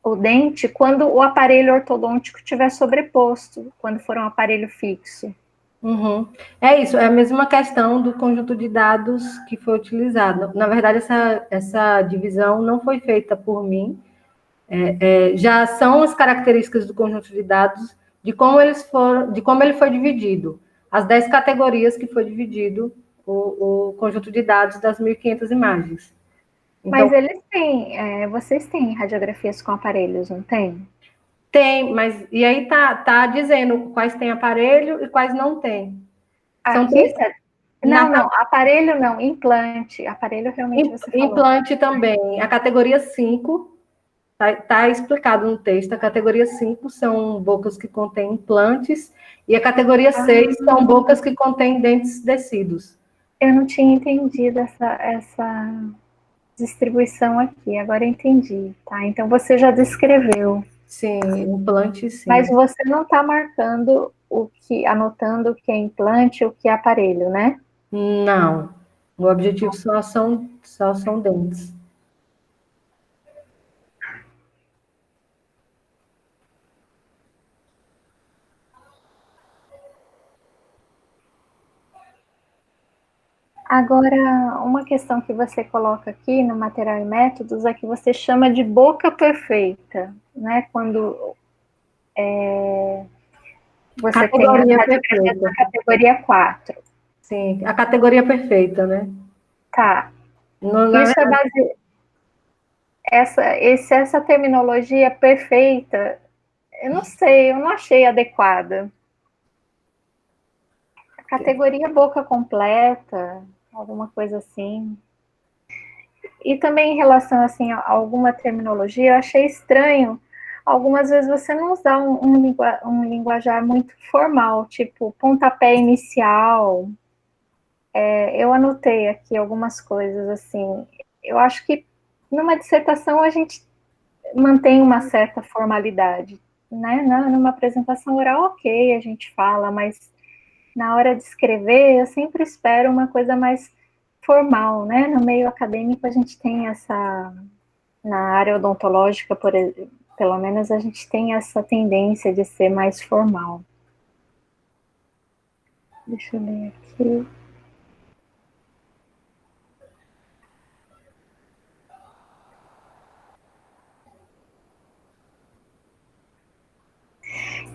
o dente quando o aparelho ortodôntico estiver sobreposto, quando for um aparelho fixo. Uhum. É isso, é a mesma questão do conjunto de dados que foi utilizado. Na verdade, essa divisão não foi feita por mim, já são as características do conjunto de dados, de como ele foi dividido, as 10 categorias que foi dividido o conjunto de dados das 1.500 imagens. Então, mas vocês têm radiografias com aparelhos, não tem? Tem, mas e aí tá dizendo quais tem aparelho e quais não tem. São três. Não, aparelho não, implante. Aparelho realmente você falou. Implante também. A categoria 5, tá explicado no texto, a categoria 5 são bocas que contêm implantes, e a categoria 6 são bocas que contêm dentes descidos. Eu não tinha entendido essa distribuição aqui, agora eu entendi, tá? Então você já descreveu. Sim, implante sim. Mas você não está marcando anotando o que é implante e o que é aparelho, né? Não. O objetivo só são dentes. Agora, uma questão que você coloca aqui no material e métodos é que você chama de boca perfeita, né? Quando você categoria tem a categoria 4. Sim, a categoria perfeita, né? Tá. Isso é base... essa terminologia perfeita, eu não sei, eu não achei adequada. A categoria boca completa, alguma coisa assim. E também em relação assim, a alguma terminologia, eu achei estranho. Algumas vezes você não usar um linguajar muito formal, tipo pontapé inicial. Eu anotei aqui algumas coisas assim. Eu acho que numa dissertação a gente mantém uma certa formalidade, né? Numa apresentação oral, ok, a gente fala, mas na hora de escrever, eu sempre espero uma coisa mais formal, né? No meio acadêmico, a gente tem essa, na área odontológica, pelo menos, a gente tem essa tendência de ser mais formal. Deixa eu ler aqui.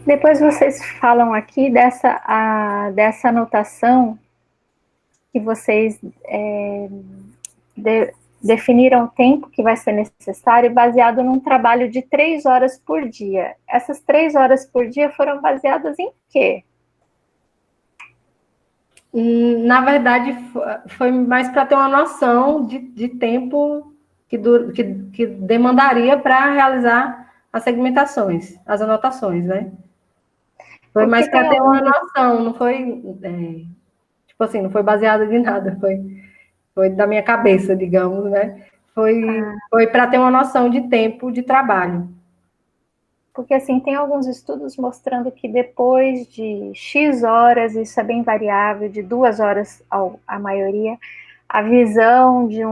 Depois vocês falam aqui dessa anotação que vocês definiram o tempo que vai ser necessário baseado num trabalho de 3 horas por dia. Essas 3 horas por dia foram baseadas em quê? Na verdade, foi mais para ter uma noção de tempo que demandaria para realizar as segmentações, as anotações, né? Foi mais para ter uma noção, não foi, tipo assim, não foi baseado em nada, foi da minha cabeça, digamos, né? Foi para ter uma noção de tempo de trabalho. Porque, assim, tem alguns estudos mostrando que depois de X horas, isso é bem variável, de 2 horas a maioria, a visão de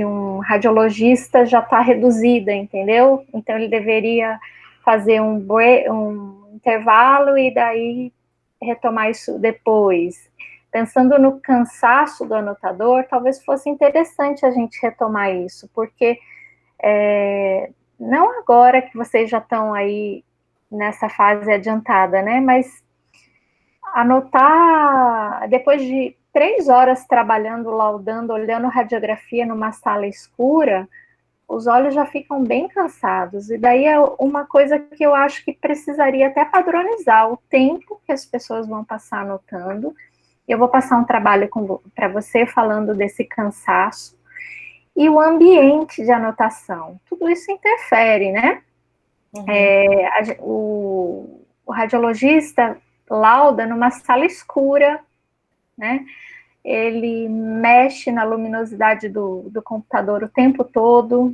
um radiologista já está reduzida, entendeu? Então, ele deveria fazer um intervalo e daí retomar isso depois. Pensando no cansaço do anotador, talvez fosse interessante a gente retomar isso, porque não agora que vocês já estão aí nessa fase adiantada, né? Mas anotar depois de 3 horas trabalhando, laudando, olhando radiografia numa sala escura, os olhos já ficam bem cansados. E daí é uma coisa que eu acho que precisaria até padronizar o tempo que as pessoas vão passar anotando. Eu vou passar um trabalho para você falando desse cansaço e o ambiente de anotação. Tudo isso interfere, né? O radiologista lauda numa sala escura, né? Ele mexe na luminosidade do computador o tempo todo,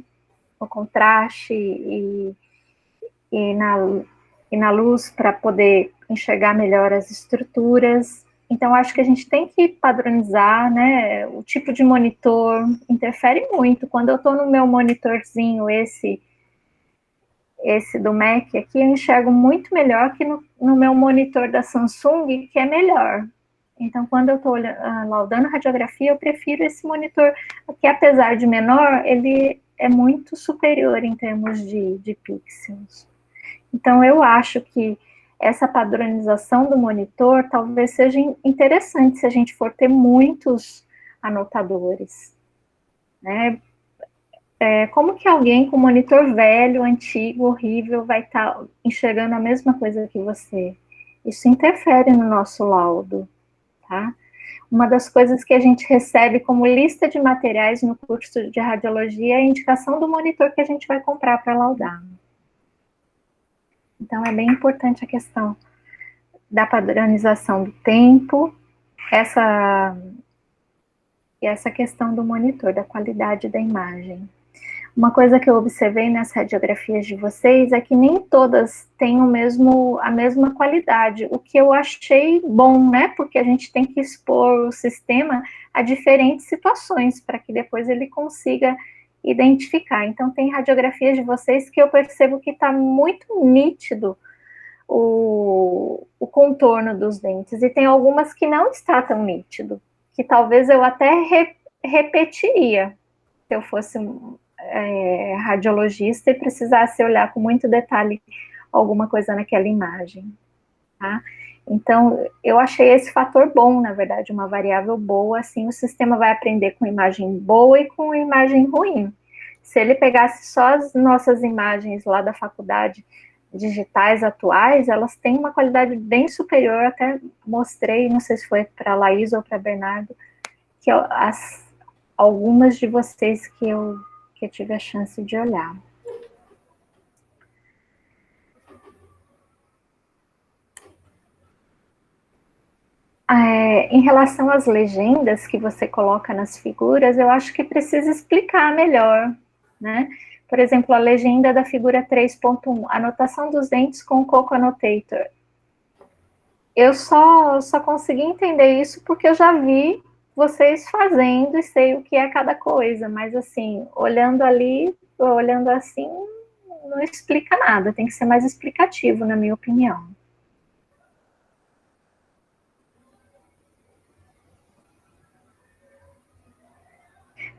no contraste e na luz para poder enxergar melhor as estruturas. Então, acho que a gente tem que padronizar, né? O tipo de monitor interfere muito. Quando eu estou no meu monitorzinho, esse do Mac aqui, eu enxergo muito melhor que no meu monitor da Samsung, que é melhor. Então, quando eu estou laudando radiografia, eu prefiro esse monitor, que apesar de menor, ele é muito superior em termos de pixels. Então, eu acho que essa padronização do monitor talvez seja interessante se a gente for ter muitos anotadores, né? Como que alguém com monitor velho, antigo, horrível, vai estar enxergando a mesma coisa que você? Isso interfere no nosso laudo, tá? Uma das coisas que a gente recebe como lista de materiais no curso de radiologia é a indicação do monitor que a gente vai comprar para laudar. Então, é bem importante a questão da padronização do tempo, essa questão do monitor, da qualidade da imagem. Uma coisa que eu observei nas radiografias de vocês é que nem todas têm a mesma qualidade, o que eu achei bom, né? Porque a gente tem que expor o sistema a diferentes situações para que depois ele consiga identificar. Então, tem radiografias de vocês que eu percebo que está muito nítido o contorno dos dentes, e tem algumas que não está tão nítido, que talvez eu até repetiria se eu fosse radiologista e precisasse olhar com muito detalhe alguma coisa naquela imagem, tá? Então, eu achei esse fator bom, na verdade, uma variável boa, assim o sistema vai aprender com imagem boa e com imagem ruim. Se ele pegasse só as nossas imagens lá da faculdade, digitais atuais, elas têm uma qualidade bem superior, até mostrei, não sei se foi para a Laís ou para Bernardo, que algumas de vocês que eu tive a chance de olhar. Em relação às legendas que você coloca nas figuras, eu acho que precisa explicar melhor, né? Por exemplo, a legenda da figura 3.1, anotação dos dentes com o Coco Annotator. Eu só consegui entender isso porque eu já vi vocês fazendo e sei o que é cada coisa, mas assim, olhando ali, olhando assim, não explica nada, tem que ser mais explicativo, na minha opinião.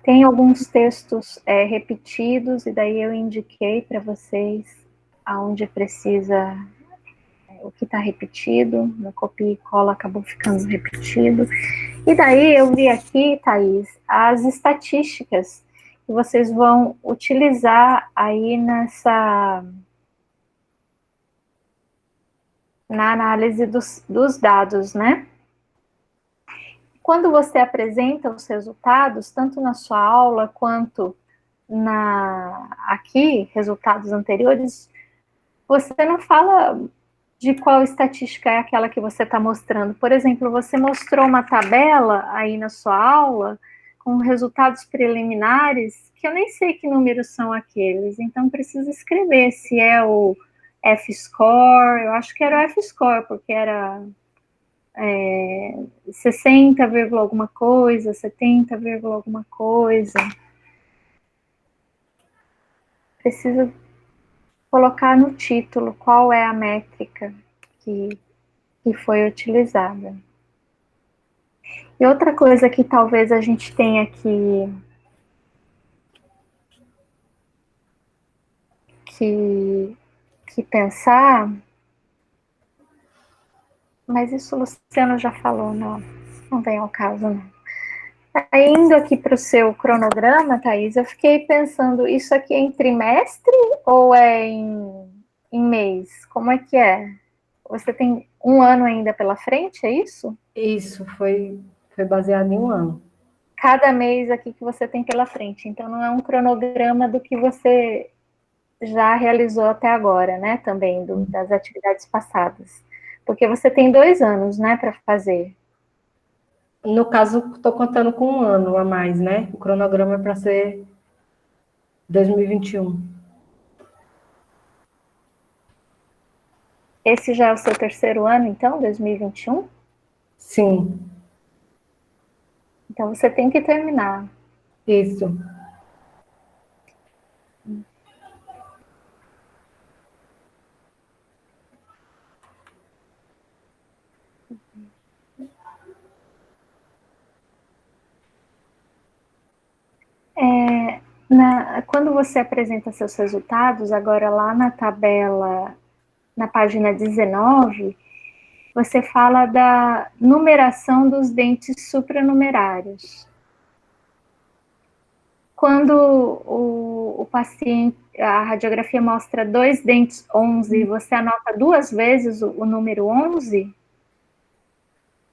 Tem alguns textos repetidos, e daí eu indiquei para vocês aonde precisa, o que está repetido, no copia e cola acabou ficando repetido. E daí eu vi aqui, Thaís, as estatísticas que vocês vão utilizar aí na análise dos dados, né? Quando você apresenta os resultados, tanto na sua aula quanto aqui, resultados anteriores, você não fala de qual estatística é aquela que você está mostrando. Por exemplo, você mostrou uma tabela aí na sua aula com resultados preliminares, que eu nem sei que números são aqueles, então precisa escrever se é o F-score, eu acho que era o F-score, porque era 60, alguma coisa, 70, alguma coisa. Precisa colocar no título qual é a métrica que foi utilizada. E outra coisa que talvez a gente tenha que pensar, mas isso o Luciano já falou, não vem ao caso, não. Indo aqui para o seu cronograma, Thaís, eu fiquei pensando, isso aqui é em trimestre ou é em mês? Como é que é? Você tem um ano ainda pela frente, é isso? Isso, foi baseado em um ano. Cada mês aqui que você tem pela frente, então não é um cronograma do que você já realizou até agora, né, também, das atividades passadas. Porque você tem 2 anos, né, para fazer. No caso, estou contando com um ano a mais, né? O cronograma é para ser 2021. Esse já é o seu terceiro ano, então, 2021? Sim. Então, você tem que terminar. Isso. Quando você apresenta seus resultados, agora lá na tabela, na página 19, você fala da numeração dos dentes supranumerários. Quando o paciente, a radiografia mostra 2 dentes 11, você anota 2 vezes o número 11?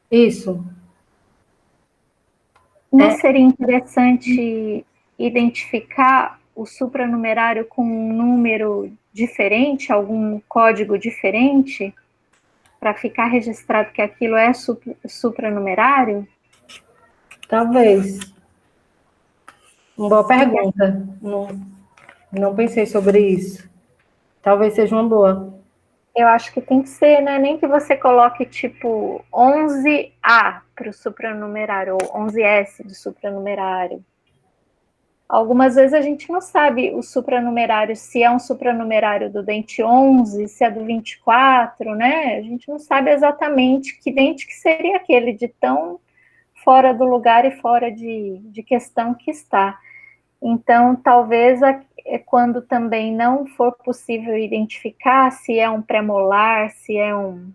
Isso. Não seria interessante identificar o supranumerário com um número diferente, algum código diferente, para ficar registrado que aquilo é supranumerário? Talvez. Uma boa pergunta. Não pensei sobre isso. Talvez seja uma boa. Eu acho que tem que ser, né? Nem que você coloque tipo 11A para o supranumerário, ou 11S do supranumerário. Algumas vezes a gente não sabe o supranumerário, se é um supranumerário do dente 11, se é do 24, né? A gente não sabe exatamente que dente que seria aquele, de tão fora do lugar e fora de questão que está. Então, talvez quando também não for possível identificar se é um premolar, se é um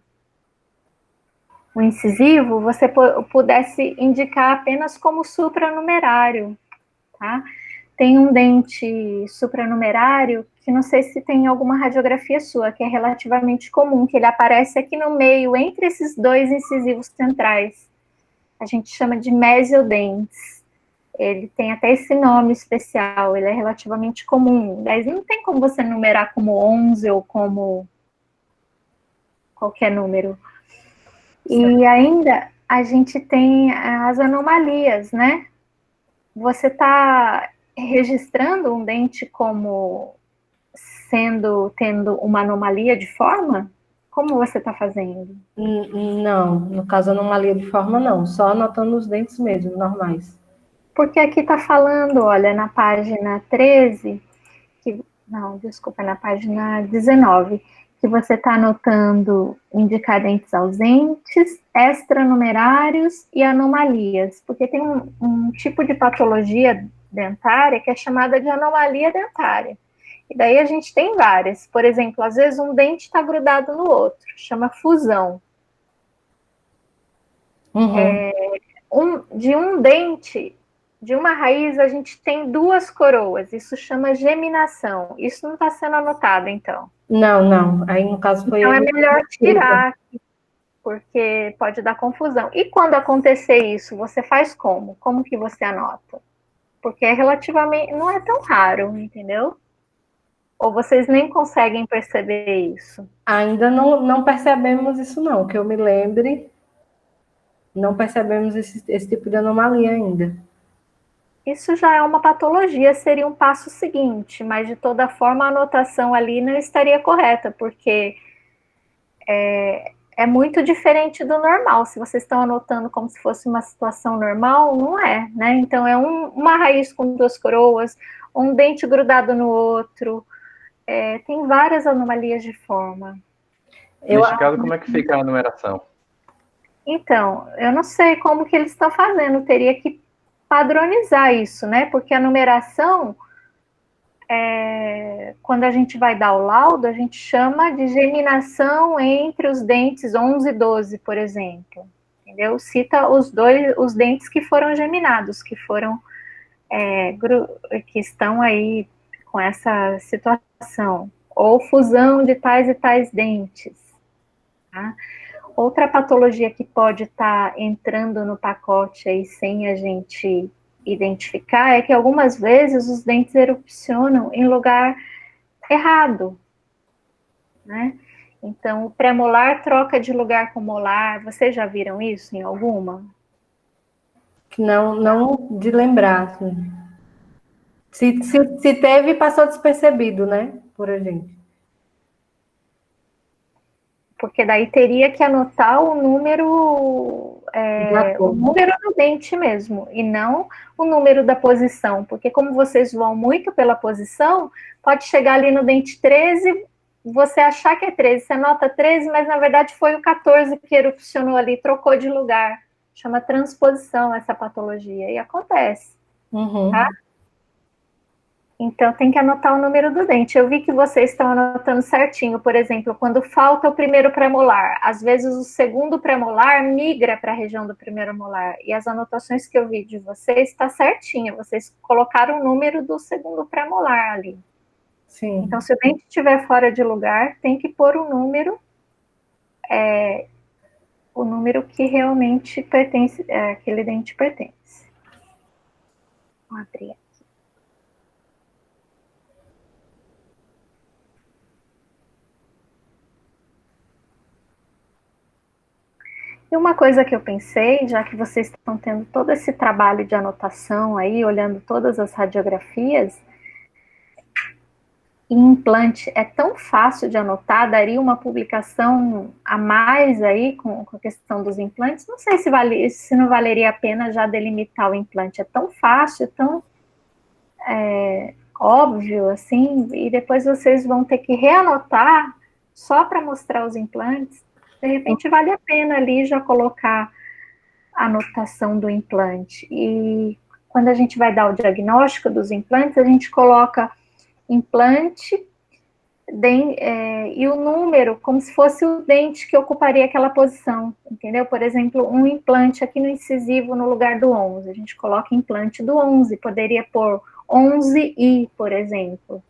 incisivo, você pudesse indicar apenas como supranumerário, tá? Tem um dente supranumerário que não sei se tem alguma radiografia sua, que é relativamente comum, que ele aparece aqui no meio, entre esses 2 incisivos centrais. A gente chama de mesiodentes. Ele tem até esse nome especial, ele é relativamente comum. Mas não tem como você numerar como 11 ou como qualquer número. E ainda, a gente tem as anomalias, né? Você está registrando um dente como tendo uma anomalia de forma? Como você está fazendo? Não, no caso, anomalia de forma, não. Só anotando os dentes mesmo, normais. Porque aqui está falando, olha, na página 13, não, desculpa, na página 19, que você está anotando indicar dentes ausentes, extranumerários e anomalias, porque tem um tipo de patologia dentária que é chamada de anomalia dentária. E daí a gente tem várias. Por exemplo, às vezes um dente está grudado no outro, chama fusão. Uhum. De um dente, de uma raiz, a gente tem duas coroas. Isso chama geminação. Isso não está sendo anotado, então. Não. Aí, no caso, foi Então é ele. melhor tirar, porque pode dar confusão. E quando acontecer isso, você faz como? Como que você anota? Porque é relativamente, não é tão raro, entendeu? Ou vocês nem conseguem perceber isso? Ainda não percebemos isso, não. Que eu me lembre, não percebemos esse tipo de anomalia ainda. Isso já é uma patologia, seria um passo seguinte, mas de toda forma a anotação ali não estaria correta, porque é muito diferente do normal. Se vocês estão anotando como se fosse uma situação normal, não é, né? Então é uma raiz com duas coroas, um dente grudado no outro, tem várias anomalias de forma. Neste caso, como é que fica a numeração? Então, eu não sei como que eles estão fazendo, teria que padronizar isso, né? Porque a numeração, quando a gente vai dar o laudo, a gente chama de geminação entre os dentes 11 e 12, por exemplo. Entendeu? Cita os dentes que foram geminados, que foram que estão aí com essa situação, ou fusão de tais e tais dentes. Tá? Outra patologia que pode estar entrando no pacote aí sem a gente identificar é que algumas vezes os dentes erupcionam em lugar errado, né? Então, o premolar troca de lugar com o molar. Vocês já viram isso em alguma? Não de lembrar, assim. Se teve, passou despercebido, né? Por a gente. Porque daí teria que anotar o número do dente mesmo, e não o número da posição, porque como vocês vão muito pela posição, pode chegar ali no dente 13, você achar que é 13, você anota 13, mas na verdade foi o 14 que erupcionou ali, trocou de lugar. Chama transposição essa patologia, e acontece, tá? Então, tem que anotar o número do dente. Eu vi que vocês estão anotando certinho, por exemplo, quando falta o primeiro premolar. Às vezes, o segundo premolar migra para a região do primeiro molar. E as anotações que eu vi de vocês está certinho. Vocês colocaram o número do segundo premolar ali. Sim. Então, se o dente estiver fora de lugar, tem que pôr o número que realmente pertence, aquele dente pertence. Vou abrir aqui. E uma coisa que eu pensei, já que vocês estão tendo todo esse trabalho de anotação aí, olhando todas as radiografias, e implante é tão fácil de anotar, daria uma publicação a mais aí com a questão dos implantes. Não sei se não valeria a pena já delimitar o implante. É tão fácil, tão óbvio, assim, e depois vocês vão ter que reanotar só para mostrar os implantes. De repente vale a pena ali já colocar a anotação do implante. E quando a gente vai dar o diagnóstico dos implantes, a gente coloca implante e o número, como se fosse o dente que ocuparia aquela posição, entendeu? Por exemplo, um implante aqui no incisivo no lugar do 11, a gente coloca implante do 11, poderia pôr 11i, por exemplo,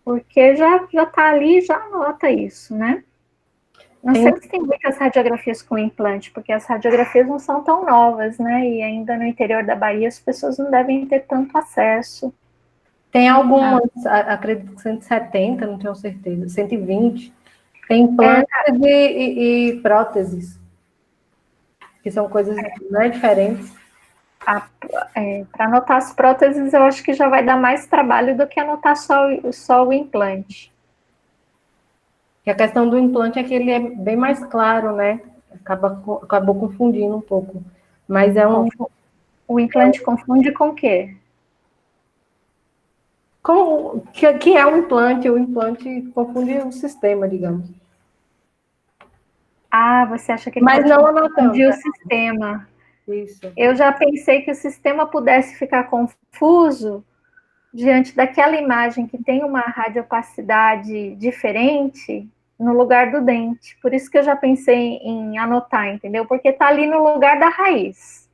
porque já está ali, já anota isso, né? Não sei se tem muitas radiografias com implante, porque as radiografias não são tão novas, né? E ainda no interior da Bahia as pessoas não devem ter tanto acesso. Tem algumas, acredito que 170, não tenho certeza, 120. Tem implantes e próteses. que são coisas, né, diferentes. Para anotar as próteses, eu acho que já vai dar mais trabalho do que anotar só o implante. E a questão do implante é que ele é bem mais claro, né? Acabou confundindo um pouco. Mas é um... O implante confunde com o quê? Que é um implante? O implante confunde o sistema, digamos. Ah, você acha que ele Mas pode não anotando. confundir o sistema. Isso. Eu já pensei que o sistema pudesse ficar confuso diante daquela imagem que tem uma radiopacidade diferente no lugar do dente. Por isso que eu já pensei em anotar, entendeu? Porque está ali no lugar da raiz.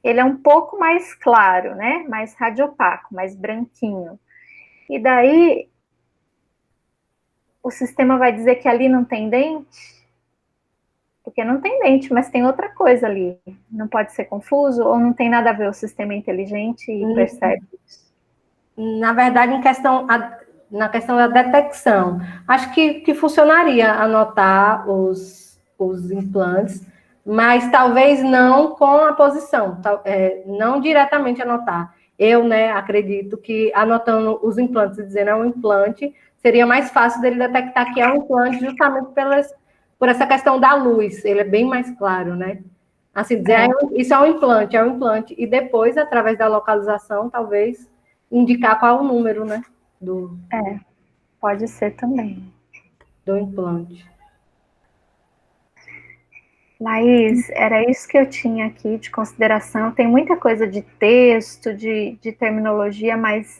Ele é um pouco mais claro, né? Mais radiopaco, mais branquinho. E daí o sistema vai dizer que ali não tem dente? Porque não tem dente, mas tem outra coisa ali. Não pode ser confuso ou não tem nada a ver o sistema inteligente e percebe isso? Na verdade, na questão da detecção, acho que funcionaria anotar os implantes, mas talvez não com a posição, não diretamente anotar. Eu, né, acredito que anotando os implantes e dizendo é um implante, seria mais fácil dele detectar que é um implante justamente por essa questão da luz, ele é bem mais claro, né? Assim, dizer, isso é um implante, e depois, através da localização, talvez indicar qual o número, né, Pode ser também. do implante. Laís, era isso que eu tinha aqui de consideração. Tem muita coisa de texto, de terminologia, mas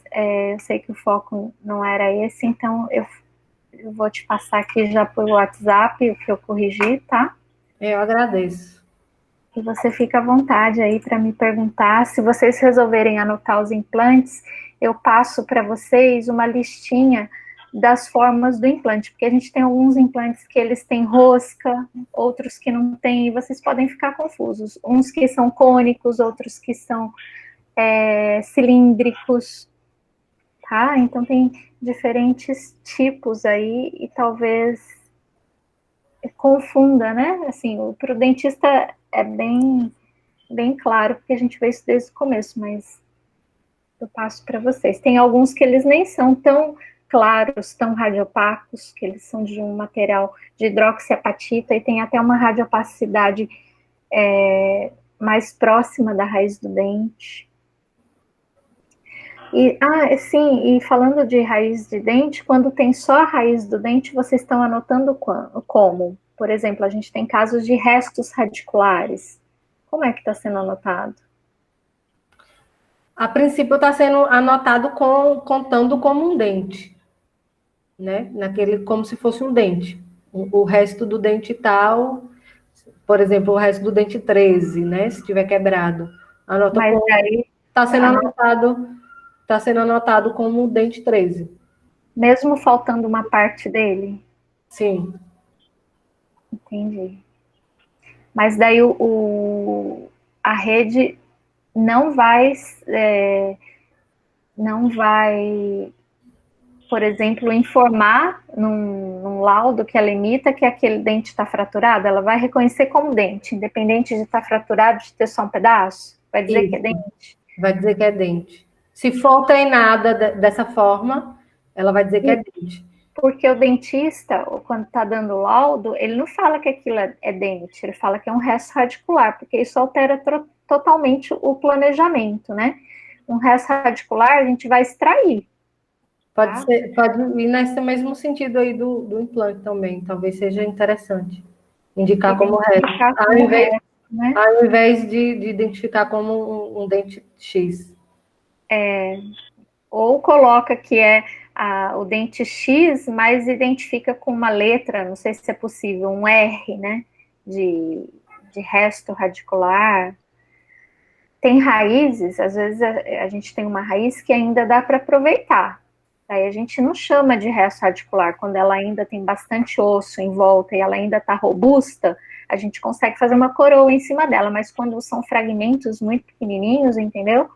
eu sei que o foco não era esse, então eu vou te passar aqui já por WhatsApp o que eu corrigi, tá? Eu agradeço. E você fica à vontade aí para me perguntar. Se vocês resolverem anotar os implantes, eu passo para vocês uma listinha das formas do implante, porque a gente tem alguns implantes que eles têm rosca, outros que não têm, e vocês podem ficar confusos. Uns que são cônicos, outros que são cilíndricos, tá? Então tem diferentes tipos aí e talvez confunda, né? Assim, para o dentista é bem claro, porque a gente vê isso desde o começo, mas eu passo para vocês. Tem alguns que eles nem são tão claros, tão radiopacos, que eles são de um material de hidroxiapatita e tem até uma radiopacidade mais próxima da raiz do dente. E falando de raiz de dente, quando tem só a raiz do dente, vocês estão anotando como? Por exemplo, a gente tem casos de restos radiculares. Como é que está sendo anotado? A princípio está sendo anotado contando como um dente, né? Como se fosse um dente. O resto do dente tal, por exemplo, o resto do dente 13, né? Se tiver quebrado. Mas aí Está sendo anotado como o dente 13. Mesmo faltando uma parte dele? Sim. Entendi. Mas daí a rede não vai, por exemplo, informar num laudo que ela emita que aquele dente está fraturado, ela vai reconhecer como dente, independente de estar fraturado, de ter só um pedaço? Vai dizer que é dente? Vai dizer que é dente. Se for treinada dessa forma, ela vai dizer que é dente. Porque o dentista, quando está dando laudo, ele não fala que aquilo é dente, ele fala que é um resto radicular, porque isso altera totalmente o planejamento, né? Um resto radicular a gente vai extrair. Pode ir nesse mesmo sentido aí do implante também, talvez seja interessante. Indicar como resto. Ao invés de identificar como um dente X. Ou coloca que é o dente X, mas identifica com uma letra, não sei se é possível, um R, né? De resto radicular. Tem raízes, às vezes a gente tem uma raiz que ainda dá para aproveitar. Aí a gente não chama de resto radicular, quando ela ainda tem bastante osso em volta e ela ainda está robusta, a gente consegue fazer uma coroa em cima dela, mas quando são fragmentos muito pequenininhos, entendeu?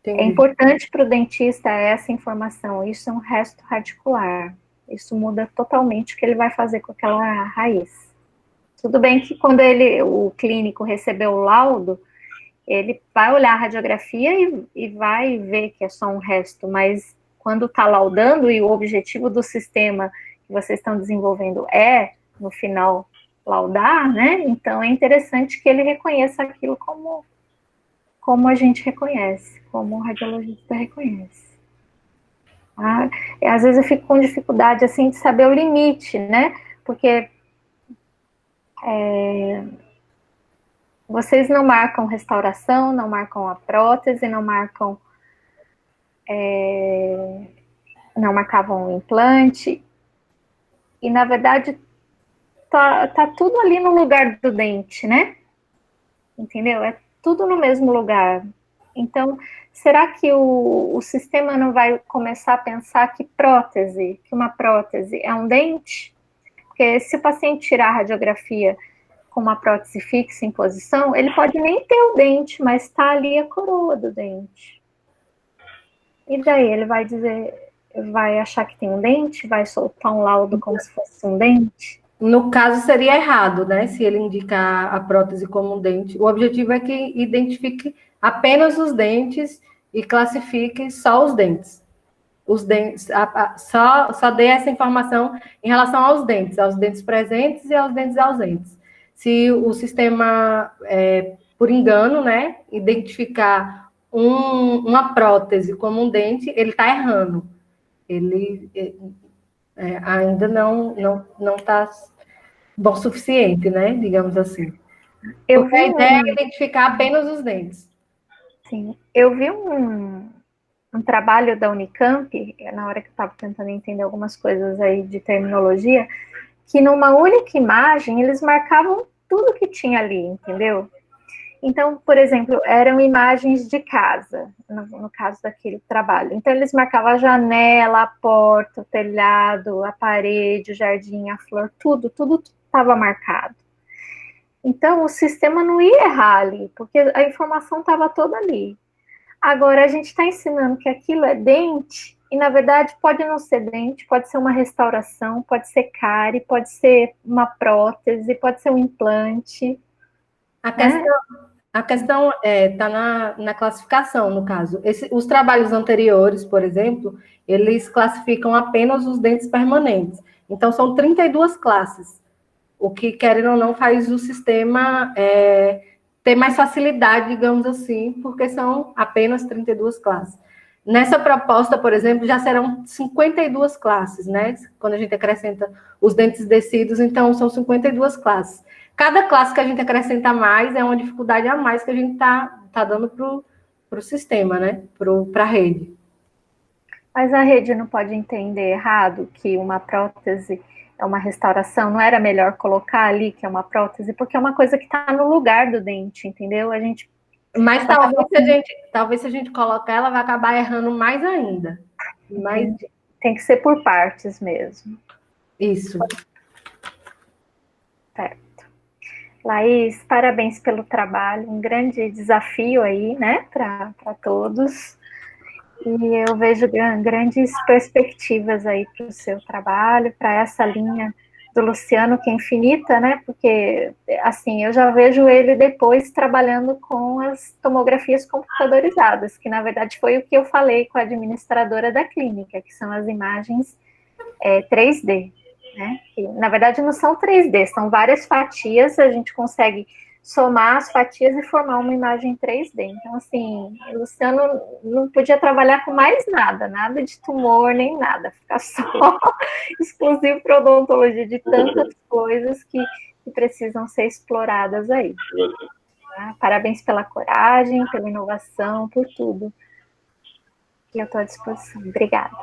Entendi. É importante para o dentista essa informação, isso é um resto radicular, isso muda totalmente o que ele vai fazer com aquela raiz. Tudo bem que quando o clínico recebeu o laudo, ele vai olhar a radiografia e vai ver que é só um resto, mas quando está laudando e o objetivo do sistema que vocês estão desenvolvendo no final, laudar, né? Então é interessante que ele reconheça aquilo como a gente reconhece, como o radiologista reconhece. Ah, às vezes eu fico com dificuldade, assim, de saber o limite, né? Porque vocês não marcam restauração, não marcam a prótese, não marcavam o implante, e na verdade tá tudo ali no lugar do dente, né? Entendeu? É tudo no mesmo lugar. Então, será que o sistema não vai começar a pensar que uma prótese é um dente? Porque se o paciente tirar a radiografia com uma prótese fixa em posição, ele pode nem ter o dente, mas está ali a coroa do dente. E daí ele vai achar que tem um dente, vai soltar um laudo como se fosse um dente? No caso, seria errado, né? Se ele indicar a prótese como um dente. O objetivo é que identifique apenas os dentes e classifique só os dentes. Os dentes, só dê essa informação em relação aos dentes presentes e aos dentes ausentes. Se o sistema, por engano, né, identificar uma prótese como um dente, ele está errando. Ele ainda não está bom o suficiente, né, digamos assim. Porque a ideia é identificar apenas os dentes. Sim, eu vi um trabalho da Unicamp, na hora que eu estava tentando entender algumas coisas aí de terminologia, que numa única imagem eles marcavam tudo que tinha ali, entendeu? Então, por exemplo, eram imagens de casa, no caso daquele trabalho. Então, eles marcavam a janela, a porta, o telhado, a parede, o jardim, a flor, tudo estava marcado. Então, o sistema não ia errar ali, porque a informação estava toda ali. Agora, a gente está ensinando que aquilo é dente, e na verdade pode não ser dente, pode ser uma restauração, pode ser cárie, pode ser uma prótese, pode ser um implante. A questão está na classificação, no caso. Os trabalhos anteriores, por exemplo, eles classificam apenas os dentes permanentes. Então, são 32 classes, o que, querendo ou não, faz o sistema ter mais facilidade, digamos assim, porque são apenas 32 classes. Nessa proposta, por exemplo, já serão 52 classes, né? Quando a gente acrescenta os dentes descidos, então são 52 classes. Cada classe que a gente acrescenta mais é uma dificuldade a mais que a gente tá dando para o sistema, né? Para a rede. Mas a rede não pode entender errado que uma prótese é uma restauração? Não era melhor colocar ali que é uma prótese? Porque é uma coisa que está no lugar do dente, entendeu? Mas talvez se a gente colocar, ela vai acabar errando mais ainda. Mas tem que ser por partes mesmo. Isso. Certo. Laís, parabéns pelo trabalho, um grande desafio aí, né, para todos. E eu vejo grandes perspectivas aí para o seu trabalho, para essa linha do Luciano, que é infinita, né? Porque, assim, eu já vejo ele depois trabalhando com as tomografias computadorizadas, que, na verdade, foi o que eu falei com a administradora da clínica, que são as imagens 3D, né? Que, na verdade, não são 3D, são várias fatias, a gente consegue somar as fatias e formar uma imagem 3D. Então, assim, o Luciano não podia trabalhar com mais nada de tumor, nem nada, ficar só exclusivo para odontologia, de tantas coisas que precisam ser exploradas aí. Tá? Parabéns pela coragem, pela inovação, por tudo. E eu estou à disposição. Obrigada.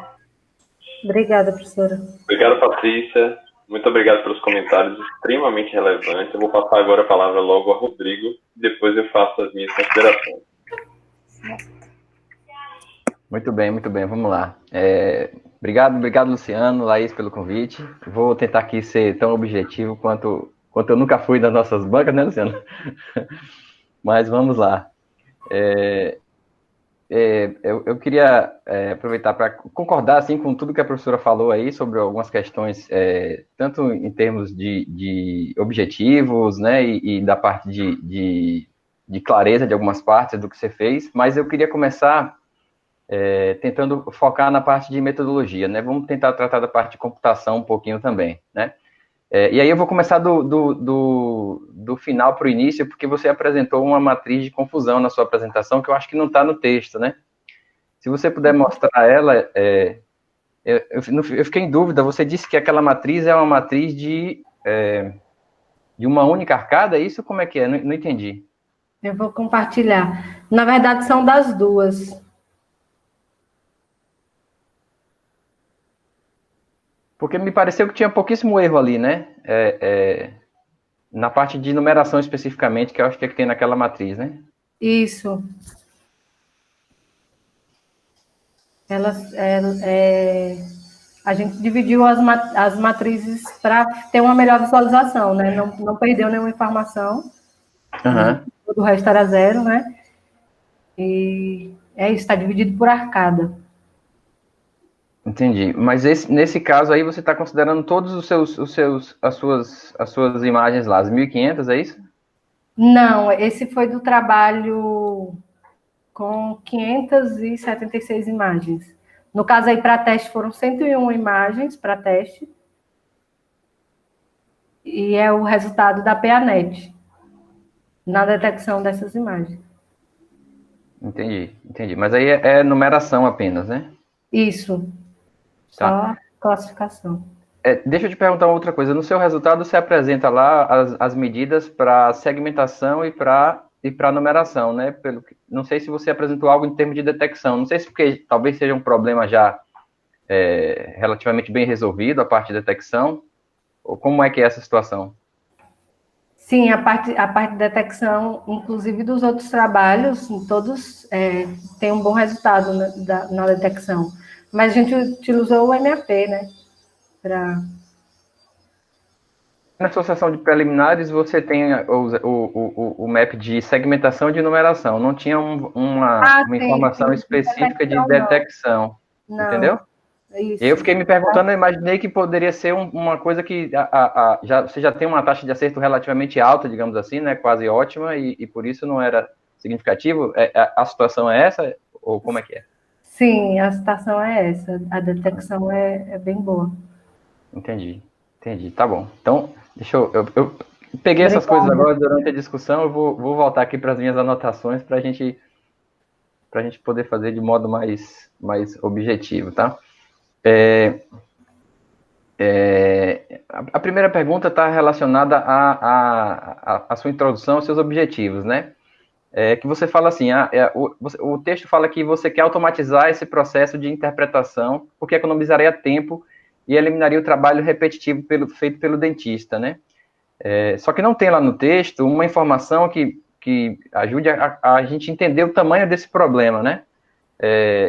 Obrigada, professora. Obrigado, Patrícia. Muito obrigado pelos comentários extremamente relevantes. Eu vou passar agora a palavra logo a Rodrigo, depois eu faço as minhas considerações. Muito bem, vamos lá. Obrigado, Luciano, Laís, pelo convite. Vou tentar aqui ser tão objetivo quanto eu nunca fui nas nossas bancas, né, Luciano? Mas vamos lá. eu queria aproveitar para concordar assim, com tudo que a professora falou aí sobre algumas questões, tanto em termos de objetivos, né, e da parte de clareza de algumas partes do que você fez, mas eu queria começar tentando focar na parte de metodologia, né? Vamos tentar tratar da parte de computação um pouquinho também, né? E aí eu vou começar do final para o início, porque você apresentou uma matriz de confusão na sua apresentação, que eu acho que não está no texto, né? Se você puder mostrar ela, eu fiquei em dúvida, você disse que aquela matriz é uma matriz de uma única arcada, é isso? Como é que é? Não entendi. Eu vou compartilhar. Na verdade, são das duas. Porque me pareceu que tinha pouquíssimo erro ali, né? Na parte de numeração especificamente, que eu acho que tem naquela matriz, né? Isso. A gente dividiu as matrizes para ter uma melhor visualização, né? Não perdeu nenhuma informação. Uhum. Todo o resto era zero, né? E é isso, está dividido por arcada. Entendi. Mas nesse caso aí você está considerando todos as suas imagens lá, as 1.500, é isso? Não, esse foi do trabalho com 576 imagens. No caso aí, para teste, foram 101 imagens para teste. E é o resultado da PANET, na detecção dessas imagens. Entendi. Mas aí é numeração apenas, né? Isso. Tá. Só classificação. Deixa eu te perguntar outra coisa. No seu resultado, você apresenta lá as medidas para segmentação e para numeração, né? Não sei se você apresentou algo em termos de detecção. Não sei se porque talvez seja um problema já relativamente bem resolvido, a parte de detecção, ou como é que é essa situação? Sim, a parte de detecção, inclusive dos outros trabalhos, todos têm um bom resultado na detecção. Mas a gente utilizou o MAP, né? Na sua seção de preliminares, você tem o map de segmentação e de numeração. Não tinha uma informação específica de detecção. Não. Entendeu? Isso. Eu fiquei me perguntando, eu imaginei que poderia ser uma coisa que você já tem uma taxa de acerto relativamente alta, digamos assim, né? Quase ótima, e por isso não era significativo. A situação é essa? Ou como é que é? Sim, a situação é essa. A detecção é bem boa. Entendi. Tá bom. Então, deixa eu peguei essas coisas agora durante a discussão, eu vou voltar aqui para as minhas anotações para a gente poder fazer de modo mais objetivo, tá? A primeira pergunta está relacionada à sua introdução, aos seus objetivos, né? Que você fala assim, o texto fala que você quer automatizar esse processo de interpretação, porque economizaria tempo e eliminaria o trabalho repetitivo feito pelo dentista, né? Só que não tem lá no texto uma informação que ajude a gente entender o tamanho desse problema, né?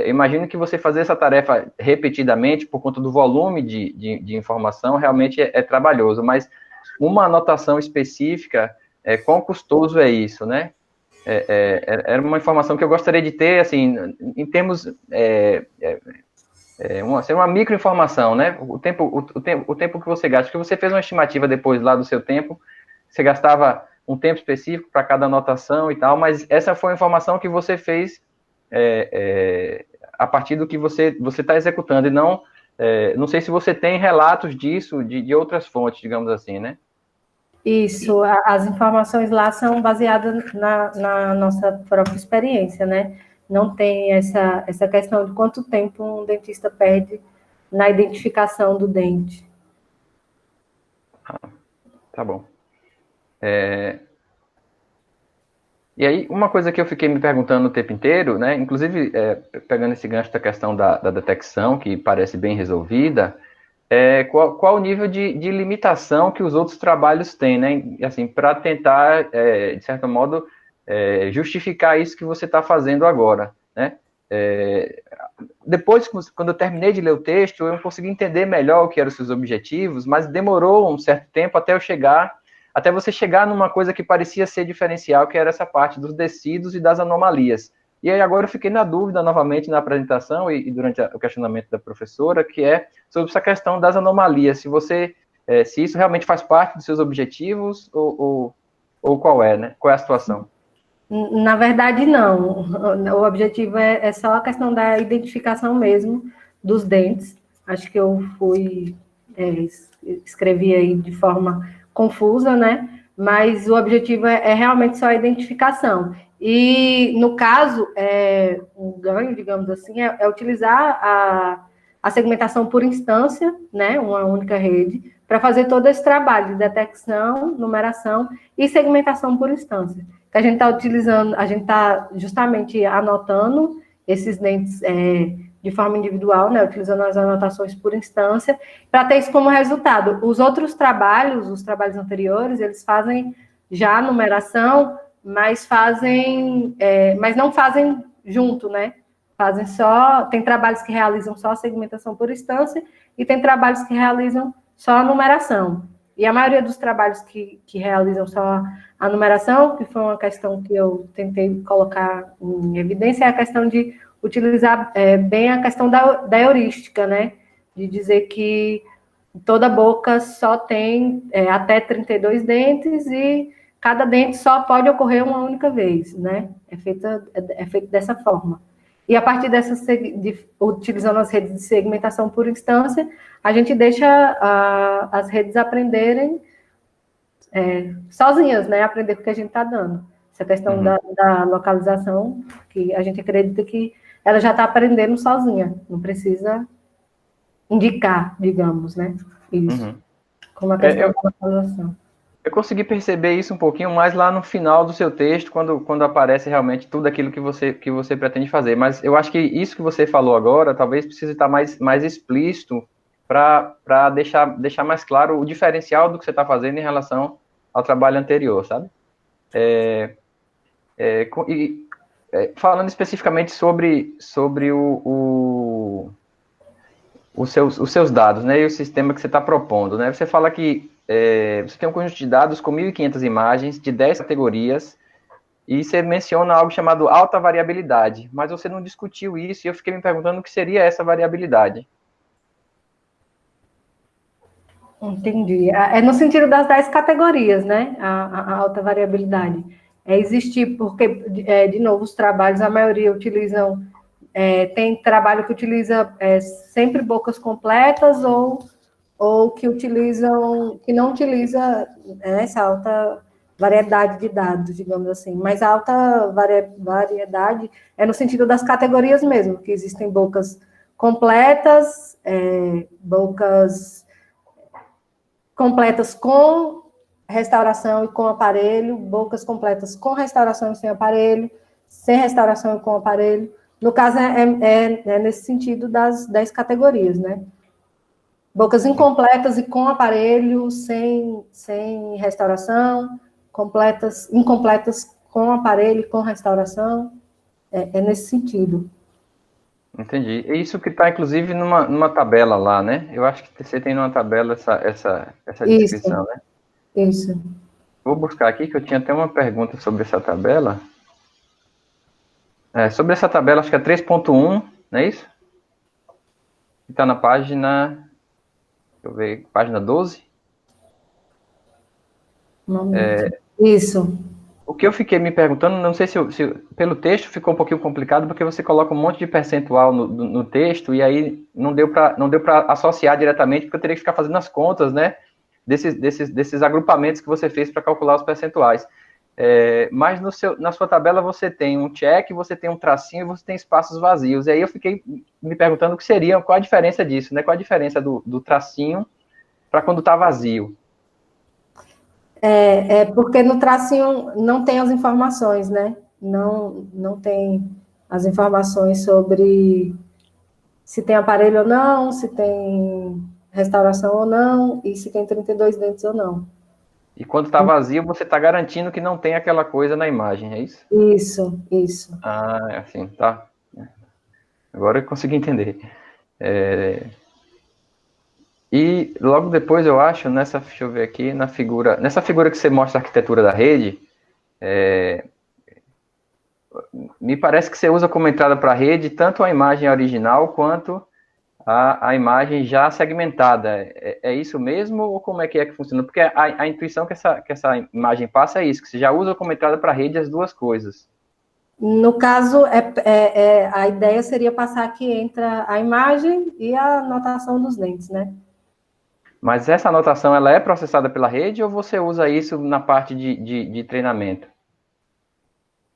Imagino que você fazer essa tarefa repetidamente, por conta do volume de informação, realmente é trabalhoso, mas uma anotação específica, quão custoso é isso, né? Era uma informação que eu gostaria de ter, assim, em termos... ser uma microinformação, né? O tempo que você gasta, que você fez uma estimativa depois lá do seu tempo, você gastava um tempo específico para cada anotação e tal, mas essa foi a informação que você fez a partir do que você está executando, e não sei se você tem relatos disso de outras fontes, digamos assim, né? Isso, as informações lá são baseadas na nossa própria experiência, né? Não tem essa questão de quanto tempo um dentista perde na identificação do dente. Tá bom. E aí, uma coisa que eu fiquei me perguntando o tempo inteiro, né? Inclusive, pegando esse gancho da questão da detecção, que parece bem resolvida, qual o nível de limitação que os outros trabalhos têm, né? Assim, para tentar, de certo modo, justificar isso que você está fazendo agora, né? Depois, quando eu terminei de ler o texto, eu consegui entender melhor o que eram os seus objetivos, mas demorou um certo tempo até você chegar numa coisa que parecia ser diferencial, que era essa parte dos descidos e das anomalias. E aí agora eu fiquei na dúvida novamente na apresentação e durante o questionamento da professora, que é sobre essa questão das anomalias, se isso realmente faz parte dos seus objetivos ou qual é, né? Qual é a situação? Na verdade, não. O objetivo é só a questão da identificação mesmo dos dentes. Acho que eu escrevi aí de forma confusa, né? Mas o objetivo é realmente só a identificação. E, no caso, o ganho, digamos assim, é utilizar a segmentação por instância, né? Uma única rede, para fazer todo esse trabalho de detecção, numeração e segmentação por instância. Que a gente está utilizando, a gente está justamente anotando esses dentes de forma individual, né, utilizando as anotações por instância, para ter isso como resultado. Os outros trabalhos, os trabalhos anteriores, eles fazem já a numeração, mas não fazem junto, né? Fazem só, tem trabalhos que realizam só a segmentação por instância e tem trabalhos que realizam só a numeração. E a maioria dos trabalhos que realizam só a numeração, que foi uma questão que eu tentei colocar em evidência, é a questão de utilizar bem a questão da heurística, né? De dizer que toda boca só tem até 32 dentes e cada dente só pode ocorrer uma única vez, né? É feito dessa forma. E a partir utilizando as redes de segmentação por instância, a gente deixa as redes aprenderem sozinhas, né? Aprender o que a gente está dando. Essa questão da localização, que a gente acredita que ela já está aprendendo sozinha, não precisa indicar, digamos, né? Isso. Como a questão da localização. Eu consegui perceber isso um pouquinho mais lá no final do seu texto, quando aparece realmente tudo aquilo que você pretende fazer. Mas eu acho que isso que você falou agora, talvez precise estar mais explícito para deixar mais claro o diferencial do que você está fazendo em relação ao trabalho anterior, sabe? Falando especificamente sobre os seus dados, né, e o sistema que você está propondo, né? Você fala que você tem um conjunto de dados com 1.500 imagens de 10 categorias e você menciona algo chamado alta variabilidade, mas você não discutiu isso e eu fiquei me perguntando o que seria essa variabilidade. Entendi. É no sentido das 10 categorias, né? A alta variabilidade. Existir, porque, de novo, os trabalhos, a maioria utilizam. Tem trabalho que utiliza sempre bocas completas ou que não utiliza essa alta variedade de dados, digamos assim. Mas a alta variedade é no sentido das categorias mesmo, que existem bocas completas, bocas completas com restauração e com aparelho, bocas completas com restauração e sem aparelho, sem restauração e com aparelho. No caso, é nesse sentido das 10 categorias, né? Bocas incompletas e com aparelho, sem restauração, incompletas com aparelho e com restauração. É nesse sentido. Entendi. É isso que está, inclusive, numa tabela lá, né? Eu acho que você tem numa tabela essa descrição, né? Isso. Vou buscar aqui, que eu tinha até uma pergunta sobre essa tabela. Sobre essa tabela, acho que é 3.1, não é isso? Está na página... Deixa eu ver, página 12? Isso. O que eu fiquei me perguntando, não sei se pelo texto ficou um pouquinho complicado, porque você coloca um monte de percentual no texto, e aí não deu para associar diretamente, porque eu teria que ficar fazendo as contas, né, desses agrupamentos que você fez para calcular os percentuais. Mas na sua tabela você tem um check, você tem um tracinho e você tem espaços vazios. E aí eu fiquei me perguntando o que seria, qual a diferença disso, né? Qual a diferença do tracinho para quando está vazio? Porque no tracinho não tem as informações, né? Não tem as informações sobre se tem aparelho ou não, se tem restauração ou não, e se tem 32 dentes ou não. E quando está vazio, você está garantindo que não tem aquela coisa na imagem, é isso? Isso. Ah, é assim, tá. Agora eu consegui entender. E logo depois, eu acho, deixa eu ver aqui, nessa figura que você mostra a arquitetura da rede, Me parece que você usa como entrada para a rede tanto a imagem original quanto a imagem já segmentada. É isso mesmo ou como é que funciona? Porque a intuição que essa imagem passa é isso, que você já usa como entrada para a rede as duas coisas. No caso, a ideia seria passar que entra a imagem e a anotação dos dentes, né? Mas essa anotação, ela é processada pela rede ou você usa isso na parte de treinamento?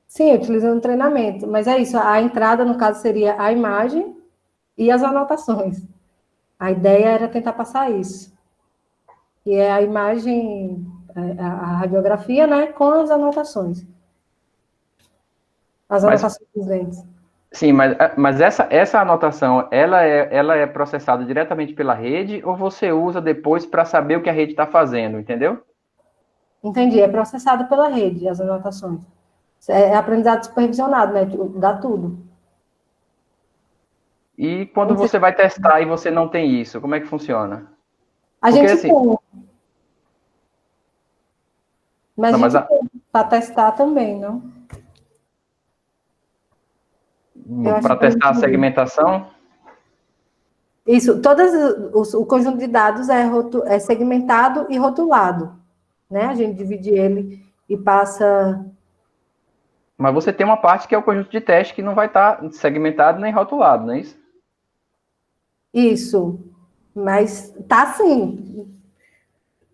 Sim, utilizando treinamento. Mas é isso, a entrada, no caso, seria a imagem e as anotações. A ideia era tentar passar isso. E é a imagem, a radiografia, né, com as anotações. As anotações dos dentes. Sim, mas essa anotação, ela é processada diretamente pela rede ou você usa depois para saber o que a rede está fazendo, entendeu? Entendi, é processado pela rede, as anotações. É aprendizado supervisionado, né? Dá tudo. E quando você vai testar e você não tem isso, como é que funciona? A Porque gente assim, tem, mas não, a mas gente tem para testar também, não? Eu acho para que eu testar a entendi. segmentação, Isso, o conjunto de dados é segmentado e rotulado, né? A gente divide ele e passa. mas você tem uma parte que é o conjunto de teste que não vai estar segmentado nem rotulado, não é isso? Isso, mas tá sim.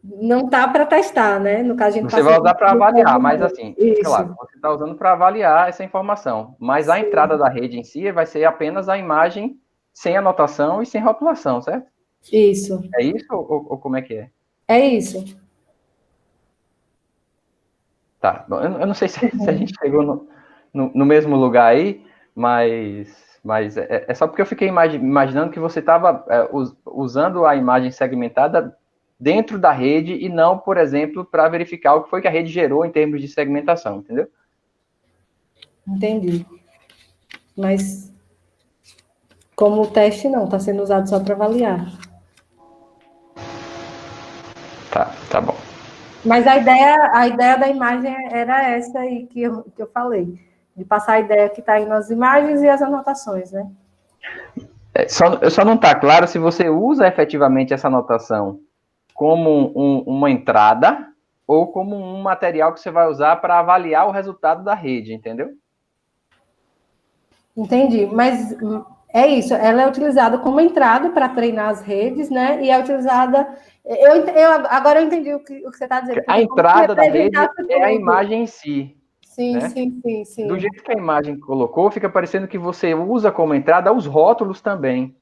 Não tá para testar, né? No caso, a gente Você passa vai isso usar para no avaliar, mas assim, claro, Isso, você está usando para avaliar essa informação. Mas a entrada sim, da rede em si vai ser apenas a imagem sem anotação e sem rotulação, certo? isso, É isso ou como é que é? é isso. Tá, bom, eu não sei se a gente chegou no mesmo lugar aí, mas é só porque eu fiquei imaginando que você estava usando a imagem segmentada dentro da rede e não, por exemplo, para verificar o que foi que a rede gerou em termos de segmentação, entendeu? Entendi. Mas como o teste não, está sendo usado só para avaliar. Tá bom. Mas a ideia da imagem era essa aí que eu falei, de passar a ideia que está aí nas imagens e as anotações, né? Só não está claro se você usa efetivamente essa anotação como uma entrada ou como um material que você vai usar para avaliar o resultado da rede, entendeu? Entendi, mas é isso, ela é utilizada como entrada para treinar as redes, né? E é utilizada. Agora eu entendi o que você está dizendo, A porque é como se entrada da rede representasse é a tudo. imagem em si, Sim, né? sim, sim, Do sim. jeito que a imagem colocou, fica parecendo que você usa como entrada os rótulos também.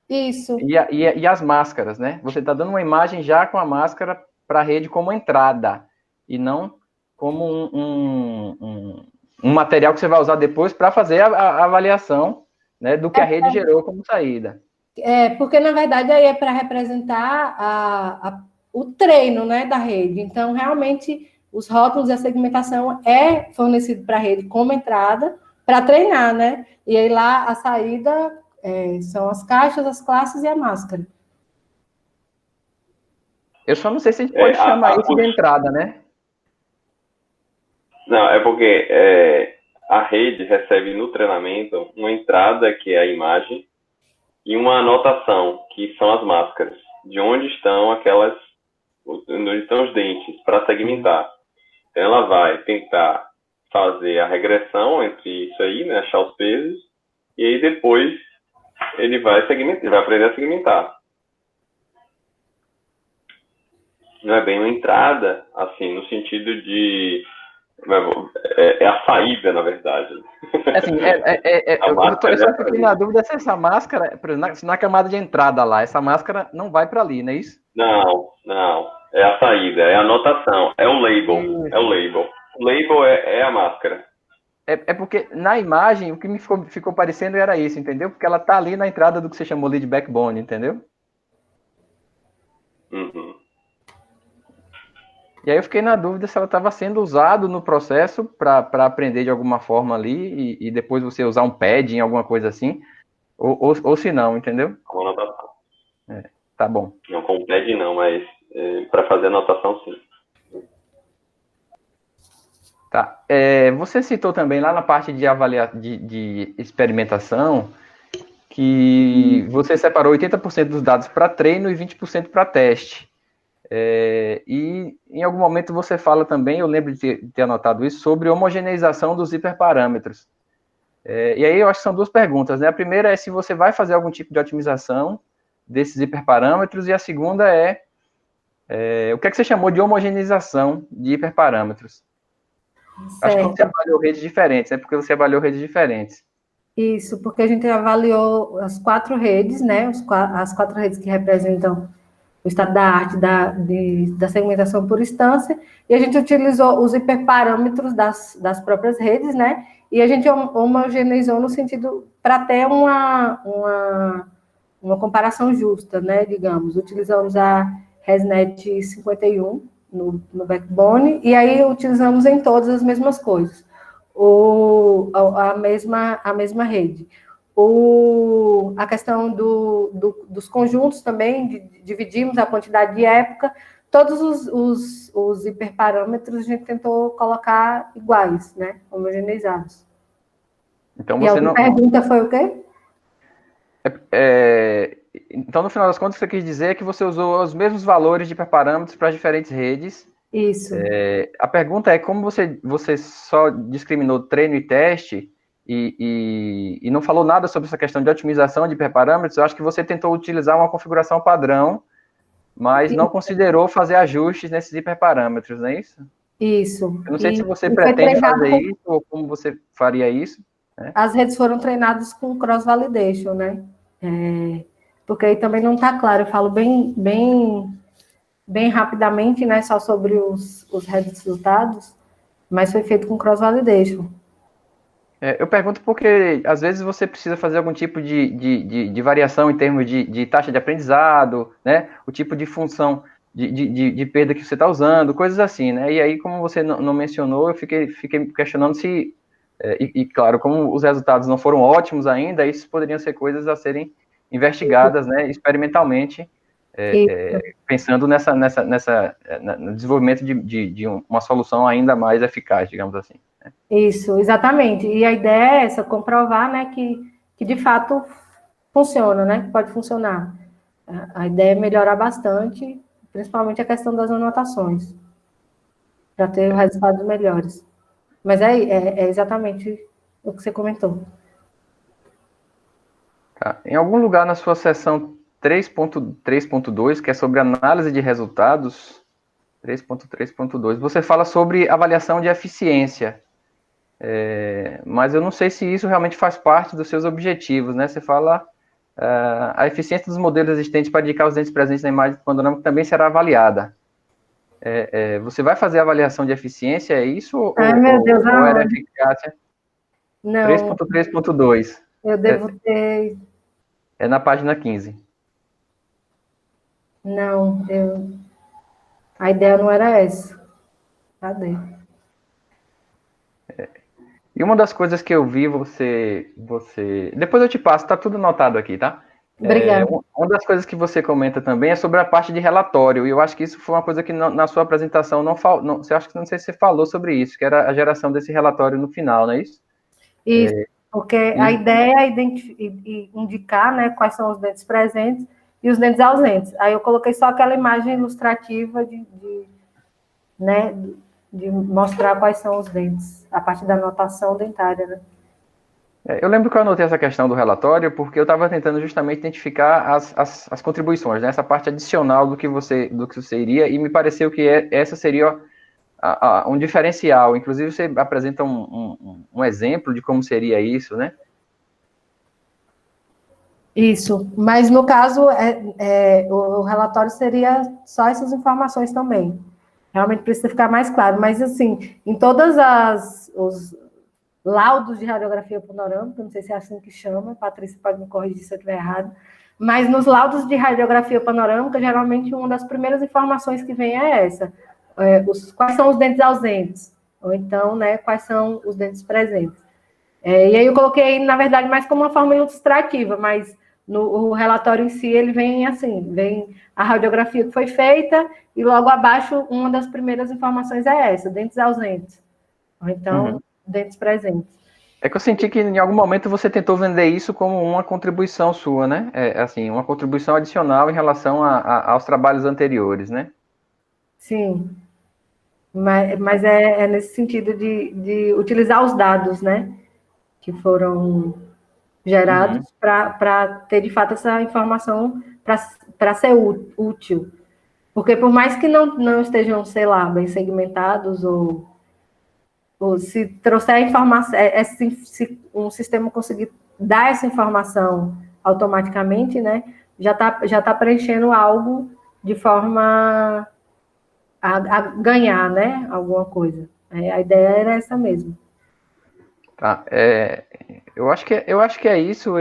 Isso, E as máscaras, né? Você está dando uma imagem já com a máscara para a rede como entrada, e não como um material que você vai usar depois para fazer a avaliação, né, do que a rede gerou como saída. porque na verdade aí é para representar o treino, né, da rede. Então, realmente, os rótulos e a segmentação é fornecido para a rede como entrada para treinar, né? E aí lá a saída são as caixas, as classes e a máscara. Eu só não sei se a gente É, pode chamar isso de entrada, né? não, é porque a rede recebe no treinamento uma entrada, que é a imagem, e uma anotação, que são as máscaras, de onde estão onde estão os dentes, para segmentar. Então ela vai tentar fazer a regressão entre isso aí, né, achar os pesos, e aí depois ele vai segmentar, ele vai aprender a segmentar. Não é bem uma entrada, assim, no sentido de é a saída, na verdade. Assim, A eu máscara é só a fiquei na saída. dúvida se essa máscara, por exemplo, na camada de entrada lá, essa máscara não vai para ali, não é isso? Não, não. É a saída, é a anotação, é o label. É o Isso. label. O label é a máscara. É porque na imagem o que me ficou parecendo era isso, entendeu? Porque ela tá ali na entrada do que você chamou ali de backbone, entendeu? Uhum. E aí eu fiquei na dúvida se ela estava sendo usado no processo para aprender de alguma forma ali e depois você usar um padding, alguma coisa assim, ou se não, entendeu? Com anotação. Tá bom. Não com pad não, mas para fazer anotação sim. Tá. Você citou também lá na parte de de experimentação que você separou 80% dos dados para treino e 20% para teste. E em algum momento você fala também, eu lembro de ter anotado isso, sobre homogeneização dos hiperparâmetros. E aí eu acho que são duas perguntas, né? A primeira é se você vai fazer algum tipo de otimização desses hiperparâmetros, e a segunda o que é que você chamou de homogeneização de hiperparâmetros? Acho que você Certo. avaliou redes diferentes, né? Porque você avaliou redes diferentes. Isso, porque a gente avaliou as 4 redes, né? As 4 redes que representam o estado da arte da segmentação por instância, e a gente utilizou os hiperparâmetros das próprias redes, né? E a gente homogeneizou no sentido para ter uma comparação justa, né? Digamos, utilizamos a ResNet 51 no backbone, e aí utilizamos em todas as mesmas coisas, a mesma rede. A questão dos conjuntos também, dividimos a quantidade de época, todos os hiperparâmetros a gente tentou colocar iguais, né? Homogeneizados. Então E a você outra não. pergunta foi o quê? Então, no final das contas, o que você quis dizer é que você usou os mesmos valores de hiperparâmetros para diferentes redes. Isso. A pergunta é como você só discriminou treino e teste e não falou nada sobre essa questão de otimização de hiperparâmetros. Eu acho que você tentou utilizar uma configuração padrão, mas não considerou fazer ajustes nesses hiperparâmetros, não é isso? Isso. Eu não sei se E você foi pretende treinado fazer isso ou como você faria isso, né? as redes foram treinadas com cross-validation, né? Porque aí também não está claro, eu falo bem rapidamente, né, só sobre os resultados, mas foi feito com cross-validation. Eu pergunto porque, às vezes, você precisa fazer algum tipo de variação em termos de taxa de aprendizado, né? O tipo de função de perda que você está usando, coisas assim, né? E aí, como você não mencionou, eu fiquei questionando se... claro, como os resultados não foram ótimos ainda, isso poderiam ser coisas a serem investigadas, né, experimentalmente, pensando no desenvolvimento de uma solução ainda mais eficaz, digamos assim. Isso, exatamente. E a ideia é essa, comprovar, né, que de fato funciona, né, que pode funcionar. A ideia é melhorar bastante, principalmente a questão das anotações, para ter resultados melhores. Mas é exatamente o que você comentou. Tá. Em algum lugar na sua seção 3.3.2, que é sobre análise de resultados, 3.3.2, você fala sobre avaliação de eficiência. Mas eu não sei se isso realmente faz parte dos seus objetivos, né? Você fala a eficiência dos modelos existentes para indicar os dentes presentes na imagem panorâmica também será avaliada. Você vai fazer a avaliação de eficiência, é isso? Ai, meu Deus, Ou era aonde? eficácia? Não, 3.3.2. eu devo ter... É na página 15. Não, a ideia não era essa. Cadê? E uma das coisas que eu vi depois eu te passo, tá tudo anotado aqui, tá? Obrigada. Uma das coisas que você comenta também é sobre a parte de relatório, e eu acho que isso foi uma coisa que na sua apresentação não sei se você falou sobre isso, que era a geração desse relatório no final, não é isso? Isso, porque a ideia é indicar, né, quais são os dentes presentes e os dentes ausentes. Aí eu coloquei só aquela imagem ilustrativa né, de mostrar quais são os dentes, a partir da anotação dentária, né? Eu lembro que eu anotei essa questão do relatório porque eu estava tentando justamente identificar as contribuições, né? Essa parte adicional do que você iria, e me pareceu que essa seria um diferencial. Inclusive, você apresenta um exemplo de como seria isso, né? Isso, mas no caso, o relatório seria só essas informações também. Realmente precisa ficar mais claro, mas assim, em todas os laudos de radiografia panorâmica, não sei se é assim que chama, Patrícia pode me corrigir se eu estiver errado, mas nos laudos de radiografia panorâmica, geralmente uma das primeiras informações que vem é essa, quais são os dentes ausentes, ou então, né, quais são os dentes presentes. E aí eu coloquei, na verdade, mais como uma forma ilustrativa, mas o relatório em si, ele vem assim, vem a radiografia que foi feita, e logo abaixo, uma das primeiras informações é essa, dentes ausentes. ou então dentes presentes. É que eu senti que em algum momento você tentou vender isso como uma contribuição sua, né? Assim, uma contribuição adicional em relação aos trabalhos anteriores, né? Sim, mas é nesse sentido de utilizar os dados, né, que foram gerados para ter, de fato, essa informação para ser útil. Porque por mais que não estejam, sei lá, bem segmentados, ou se trouxer a informação, se um sistema conseguir dar essa informação automaticamente, né, já tá preenchendo algo de forma a ganhar, né, alguma coisa. A ideia era essa mesmo. Tá, eu acho que é isso.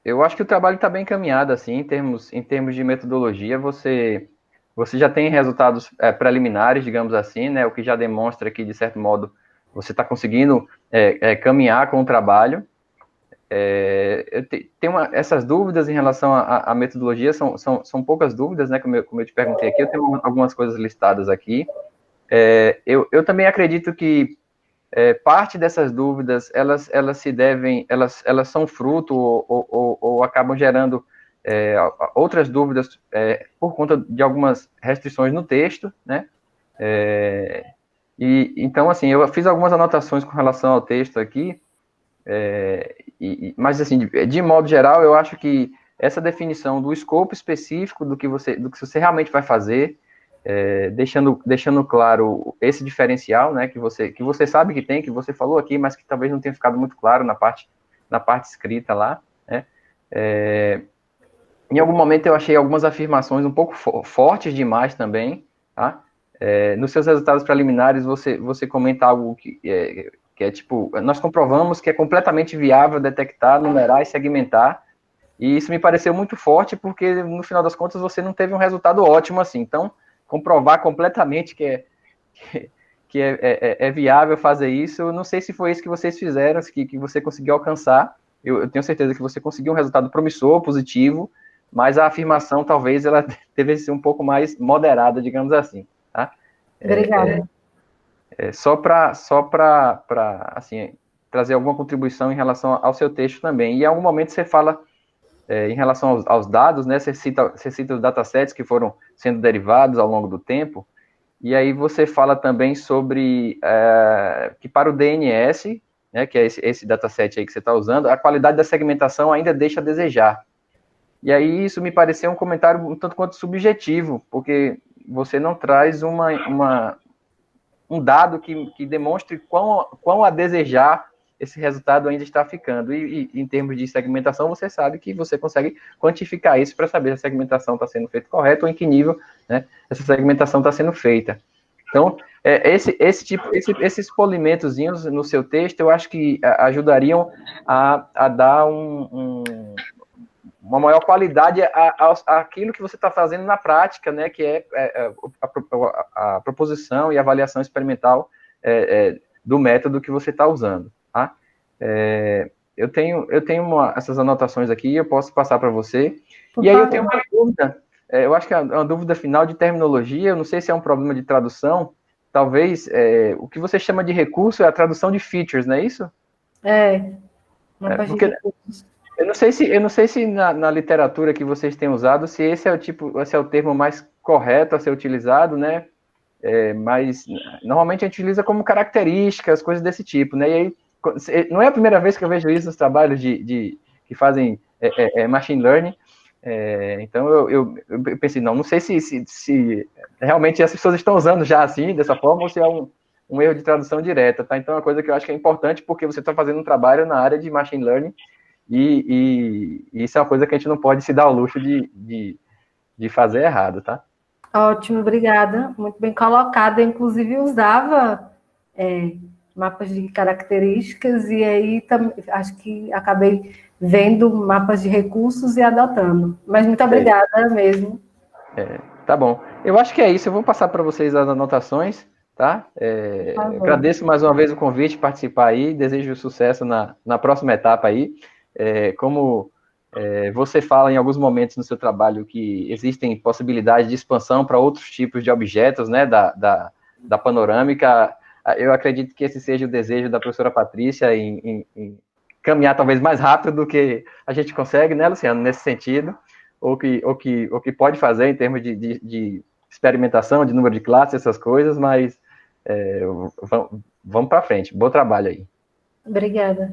Eu acho que o trabalho está bem encaminhado, assim, em termos de metodologia. Você já tem resultados preliminares, digamos assim, né? O que já demonstra que, de certo modo, você está conseguindo caminhar com o trabalho. Essas dúvidas em relação à metodologia são poucas dúvidas, né? Como eu te perguntei aqui, eu tenho algumas coisas listadas aqui. Eu também acredito que parte dessas dúvidas, elas se devem, elas são fruto ou acabam gerando outras dúvidas por conta de algumas restrições no texto, né? Então, assim, eu fiz algumas anotações com relação ao texto aqui, mas, assim, de modo geral, eu acho que essa definição do escopo específico do que você realmente vai fazer, deixando claro esse diferencial, né, que você sabe que tem, que você falou aqui, mas que talvez não tenha ficado muito claro na parte escrita lá, né? Em algum momento eu achei algumas afirmações um pouco fortes demais também, tá? Nos seus resultados preliminares você comenta algo que é tipo, nós comprovamos que é completamente viável detectar, numerar e segmentar, e isso me pareceu muito forte, porque no final das contas você não teve um resultado ótimo assim. Então, comprovar completamente que é viável fazer isso, eu não sei se foi isso que vocês fizeram, que você conseguiu alcançar. Eu tenho certeza que você conseguiu um resultado promissor, positivo, mas a afirmação talvez ela devesse ser um pouco mais moderada, digamos assim, tá? Obrigada. Só para assim, trazer alguma contribuição em relação ao seu texto também. E em algum momento você fala em relação aos dados, né? Você cita os datasets que foram sendo derivados ao longo do tempo, e aí você fala também sobre que para o DNS, né, que é esse dataset aí que você está usando, a qualidade da segmentação ainda deixa a desejar. E aí isso me pareceu um comentário um tanto quanto subjetivo, porque você não traz um dado que demonstre quão a desejar esse resultado ainda está ficando. E em termos de segmentação, você sabe que você consegue quantificar isso para saber se a segmentação está sendo feita correta ou em que nível, né, essa segmentação está sendo feita. Então, esses polimentozinhos no seu texto, eu acho que ajudariam a dar uma maior qualidade àquilo que você está fazendo na prática, né, que é a proposição e avaliação experimental do método que você está usando, tá? Eu tenho essas anotações aqui, eu posso passar para você. E aí eu tenho uma dúvida, eu acho que é uma dúvida final de terminologia, eu não sei se é um problema de tradução, talvez o que você chama de recurso é a tradução de features, não é isso? Porque eu não sei se na literatura que vocês têm usado, se esse é o termo mais correto a ser utilizado, né? Mas normalmente a gente utiliza como características, coisas desse tipo, né? E aí, não é a primeira vez que eu vejo isso nos trabalhos que fazem machine learning. Então eu pensei, não sei se realmente as pessoas estão usando já assim, dessa forma, ou se é um erro de tradução direta, tá? Então é uma coisa que eu acho que é importante, porque você está fazendo um trabalho na área de machine learning, e isso é uma coisa que a gente não pode se dar ao luxo de fazer errado, tá? Ótimo, obrigada. Muito bem colocado. Eu, inclusive, usava mapas de características, e aí acho que acabei vendo mapas de recursos e adotando. Mas muito obrigada mesmo. Tá bom. Eu acho que é isso. Eu vou passar para vocês as anotações, tá? Agradeço mais uma vez o convite, participar aí. Desejo sucesso na próxima etapa aí. Como você fala em alguns momentos no seu trabalho que existem possibilidades de expansão para outros tipos de objetos, né, da panorâmica, eu acredito que esse seja o desejo da professora Patrícia em caminhar talvez mais rápido do que a gente consegue, né, Luciano, nesse sentido, ou que pode fazer em termos de experimentação, de número de classes, essas coisas, mas vamos para frente. Bom trabalho aí. Obrigada.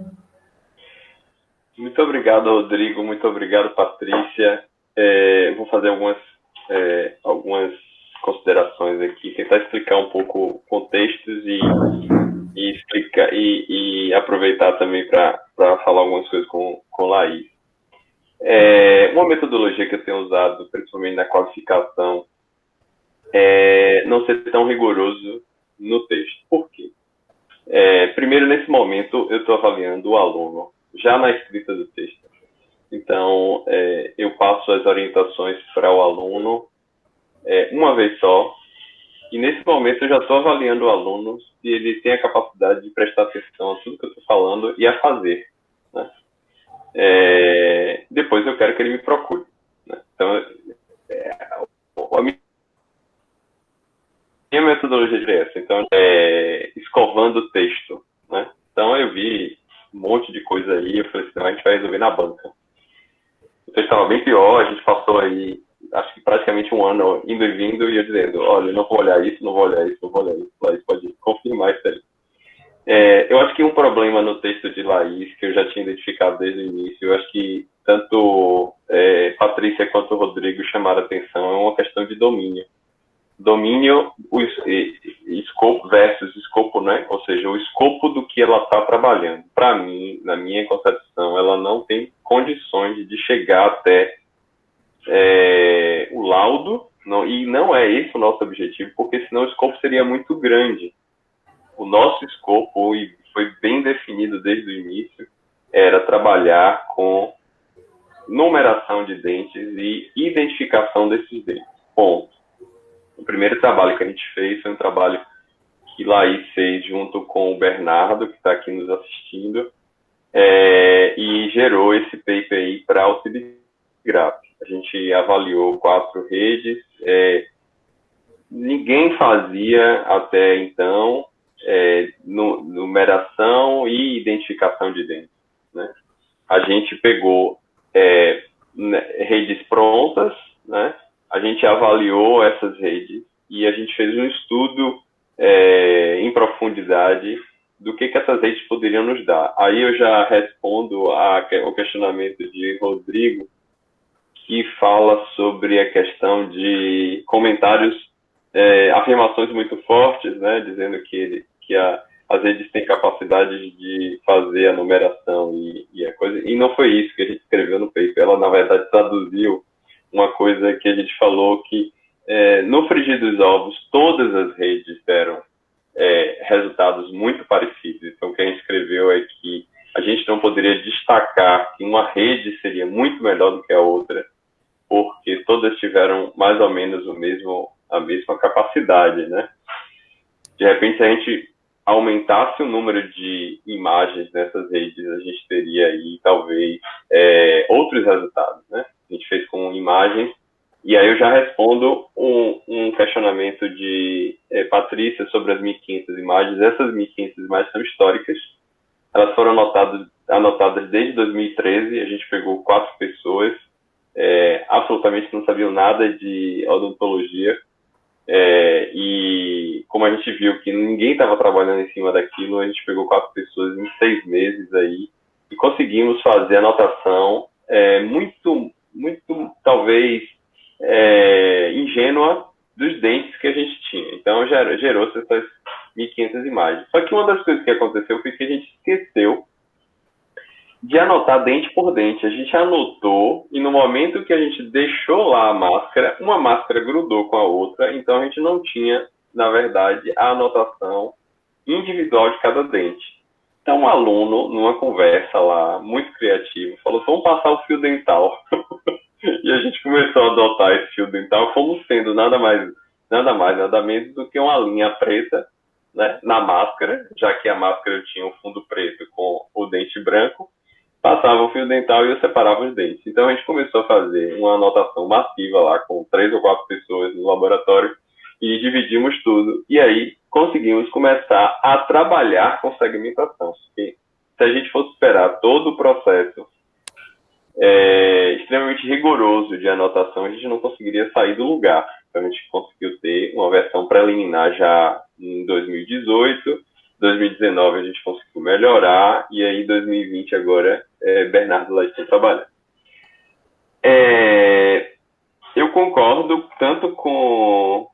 Muito obrigado, Rodrigo. Muito obrigado, Patrícia. Vou fazer algumas considerações aqui, tentar explicar um pouco contextos e aproveitar também para falar algumas coisas com Laís. Uma metodologia que eu tenho usado, principalmente na qualificação, é não ser tão rigoroso no texto. Por quê? Primeiro, nesse momento, eu estou avaliando o aluno já na escrita do texto. Então, eu passo as orientações para o aluno uma vez só, e nesse momento eu já estou avaliando o aluno se ele tem a capacidade de prestar atenção a tudo que eu estou falando e a fazer, né? Depois eu quero que ele me procure, né? Então, a minha metodologia é essa. Então, escovando o texto, né? Então, eu vi um monte de coisa aí, eu falei assim, não, a gente vai resolver na banca. O texto estava bem pior, a gente passou aí, acho que praticamente um ano indo e vindo, e eu dizendo, olha, não vou olhar isso, não vou olhar isso, não vou olhar isso. Laís pode confirmar isso aí. Eu acho que um problema no texto de Laís, que eu já tinha identificado desde o início, eu acho que tanto Patrícia quanto o Rodrigo chamaram a atenção, é uma questão de domínio. Domínio, escopo versus escopo, né? Ou seja, o escopo do que ela está trabalhando. Para mim, na minha concepção, ela não tem condições de chegar até o laudo, e não é esse o nosso objetivo, porque senão o escopo seria muito grande. O nosso escopo, e foi bem definido desde o início, era trabalhar com numeração de dentes e identificação desses dentes. Ponto. O primeiro trabalho que a gente fez foi um trabalho que Laís fez junto com o Bernardo, que está aqui nos assistindo, e gerou esse paper aí para o CIBGRAPH. A gente avaliou 4 redes, ninguém fazia até então numeração e identificação de dentes, né? A gente pegou redes prontas, né? A gente avaliou essas redes e a gente fez um estudo em profundidade do que essas redes poderiam nos dar. Aí eu já respondo ao questionamento de Rodrigo, que fala sobre a questão de comentários, afirmações muito fortes, né, dizendo que as redes têm capacidade de fazer a numeração e a coisa, e não foi isso que a gente escreveu no paper. Ela, na verdade, traduziu uma coisa que a gente falou que no frigir dos ovos, todas as redes deram resultados muito parecidos. Então, o que a gente escreveu é que a gente não poderia destacar que uma rede seria muito melhor do que a outra, porque todas tiveram mais ou menos a mesma capacidade, né? De repente, se a gente aumentasse o número de imagens nessas redes, a gente teria aí, talvez, outros resultados, né? A gente fez com imagens, e aí eu já respondo um questionamento de Patrícia sobre as 1.500 imagens. Essas 1.500 imagens são históricas, elas foram anotadas desde 2013, a gente pegou 4 pessoas, absolutamente não sabiam nada de odontologia, e como a gente viu que ninguém estava trabalhando em cima daquilo, a gente pegou 4 pessoas em 6 meses aí, e conseguimos fazer a anotação muito, talvez, ingênua dos dentes que a gente tinha. Então, gerou-se essas 1.500 imagens. Só que uma das coisas que aconteceu foi que a gente esqueceu de anotar dente por dente. A gente anotou, e no momento que a gente deixou lá a máscara, uma máscara grudou com a outra, então a gente não tinha, na verdade, a anotação individual de cada dente. Então, um aluno, numa conversa lá, muito criativo, falou, vamos passar o fio dental. E a gente começou a adotar esse fio dental como sendo nada mais, nada menos do que uma linha preta, né, na máscara, já que a máscara tinha um fundo preto com o dente branco, passava o fio dental e eu separava os dentes. Então, a gente começou a fazer uma anotação massiva lá, com 3 ou 4 pessoas no laboratório, e dividimos tudo. E aí conseguimos começar a trabalhar com segmentação. Porque se a gente fosse esperar todo o processo extremamente rigoroso de anotação, a gente não conseguiria sair do lugar. Então, a gente conseguiu ter uma versão preliminar já em 2018, 2019 a gente conseguiu melhorar, e aí em 2020 agora Bernardo lá está trabalhando. Eu concordo tanto com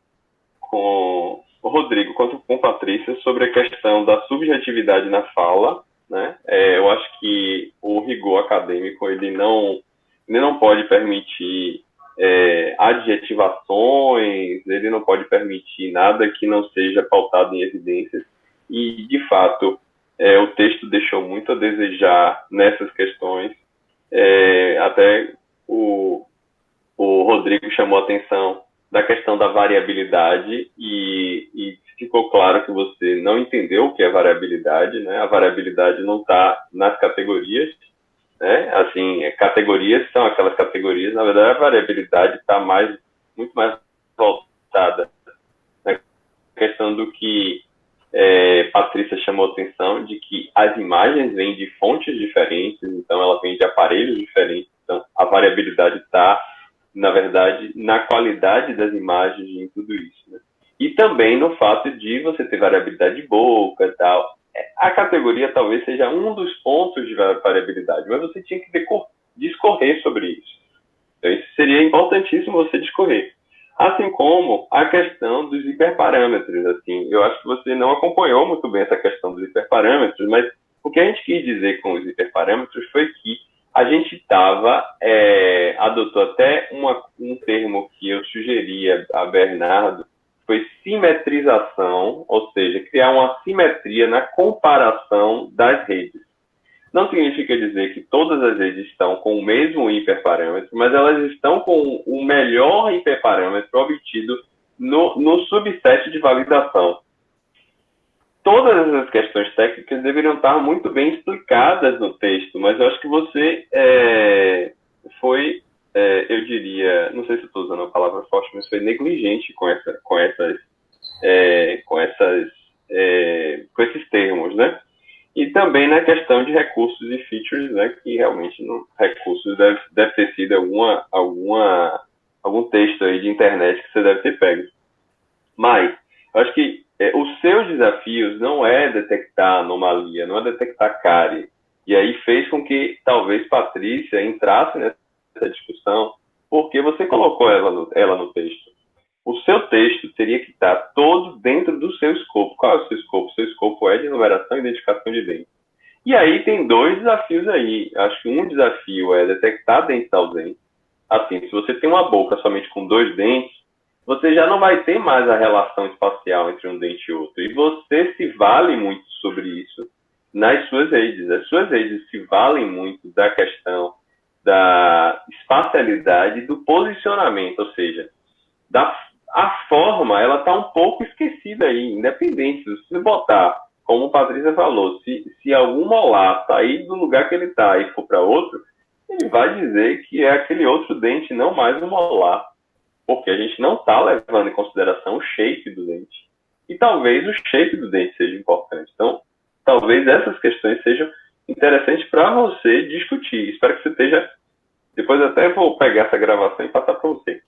o Rodrigo quanto com Patrícia sobre a questão da subjetividade na fala, né? Eu acho que o rigor acadêmico ele não pode permitir adjetivações, ele não pode permitir nada que não seja pautado em evidências, e, de fato, o texto deixou muito a desejar nessas questões. Até o Rodrigo chamou a atenção da questão da variabilidade e ficou claro que você não entendeu o que é variabilidade, né? A variabilidade não está nas categorias, né? Assim, categorias são aquelas categorias, na verdade a variabilidade está muito mais voltada na questão do que Patrícia chamou a atenção, de que as imagens vêm de fontes diferentes, então ela vem de aparelhos diferentes, então a variabilidade está, na verdade, na qualidade das imagens e em tudo isso, né? E também no fato de você ter variabilidade de boca e tal. A categoria talvez seja um dos pontos de variabilidade, mas você tinha que discorrer sobre isso. Então, isso seria importantíssimo você discorrer. Assim como a questão dos hiperparâmetros. Assim, eu acho que você não acompanhou muito bem essa questão dos hiperparâmetros, mas o que a gente quis dizer com os hiperparâmetros foi que a gente adotou até um termo que eu sugeria a Bernardo, foi simetrização, ou seja, criar uma simetria na comparação das redes. Não significa dizer que todas as redes estão com o mesmo hiperparâmetro, mas elas estão com o melhor hiperparâmetro obtido no subset de validação. Todas essas questões técnicas deveriam estar muito bem explicadas no texto, mas eu acho que você eu diria, não sei se estou usando a palavra forte, mas foi negligente com esses termos, né? E também na questão de recursos e features, né? Que realmente recursos deve ter sido algum texto aí de internet que você deve ter pego. Mas eu acho que os seus desafios não é detectar anomalia, não é detectar cárie. E aí fez com que talvez Patrícia entrasse nessa discussão, porque você colocou ela no texto. O seu texto teria que estar todo dentro do seu escopo. Qual é o seu escopo? O seu escopo é de enumeração e identificação de dentes. E aí tem dois desafios aí. Acho que um desafio é detectar dentes ausentes. Assim, se você tem uma boca somente com 2 dentes, você já não vai ter mais a relação espacial entre um dente e outro. E você se vale muito sobre isso nas suas redes. As suas redes se valem muito da questão da espacialidade e do posicionamento, ou seja, a forma, ela está um pouco esquecida aí, independente. Se você botar, como a Patrícia falou, se algum molar sair do lugar que ele está e for para outro, ele vai dizer que é aquele outro dente, não mais um molar. Porque a gente não está levando em consideração o shape do dente. E talvez o shape do dente seja importante. Então, talvez essas questões sejam interessantes para você discutir. Espero que você esteja... Depois até vou pegar essa gravação e passar para você.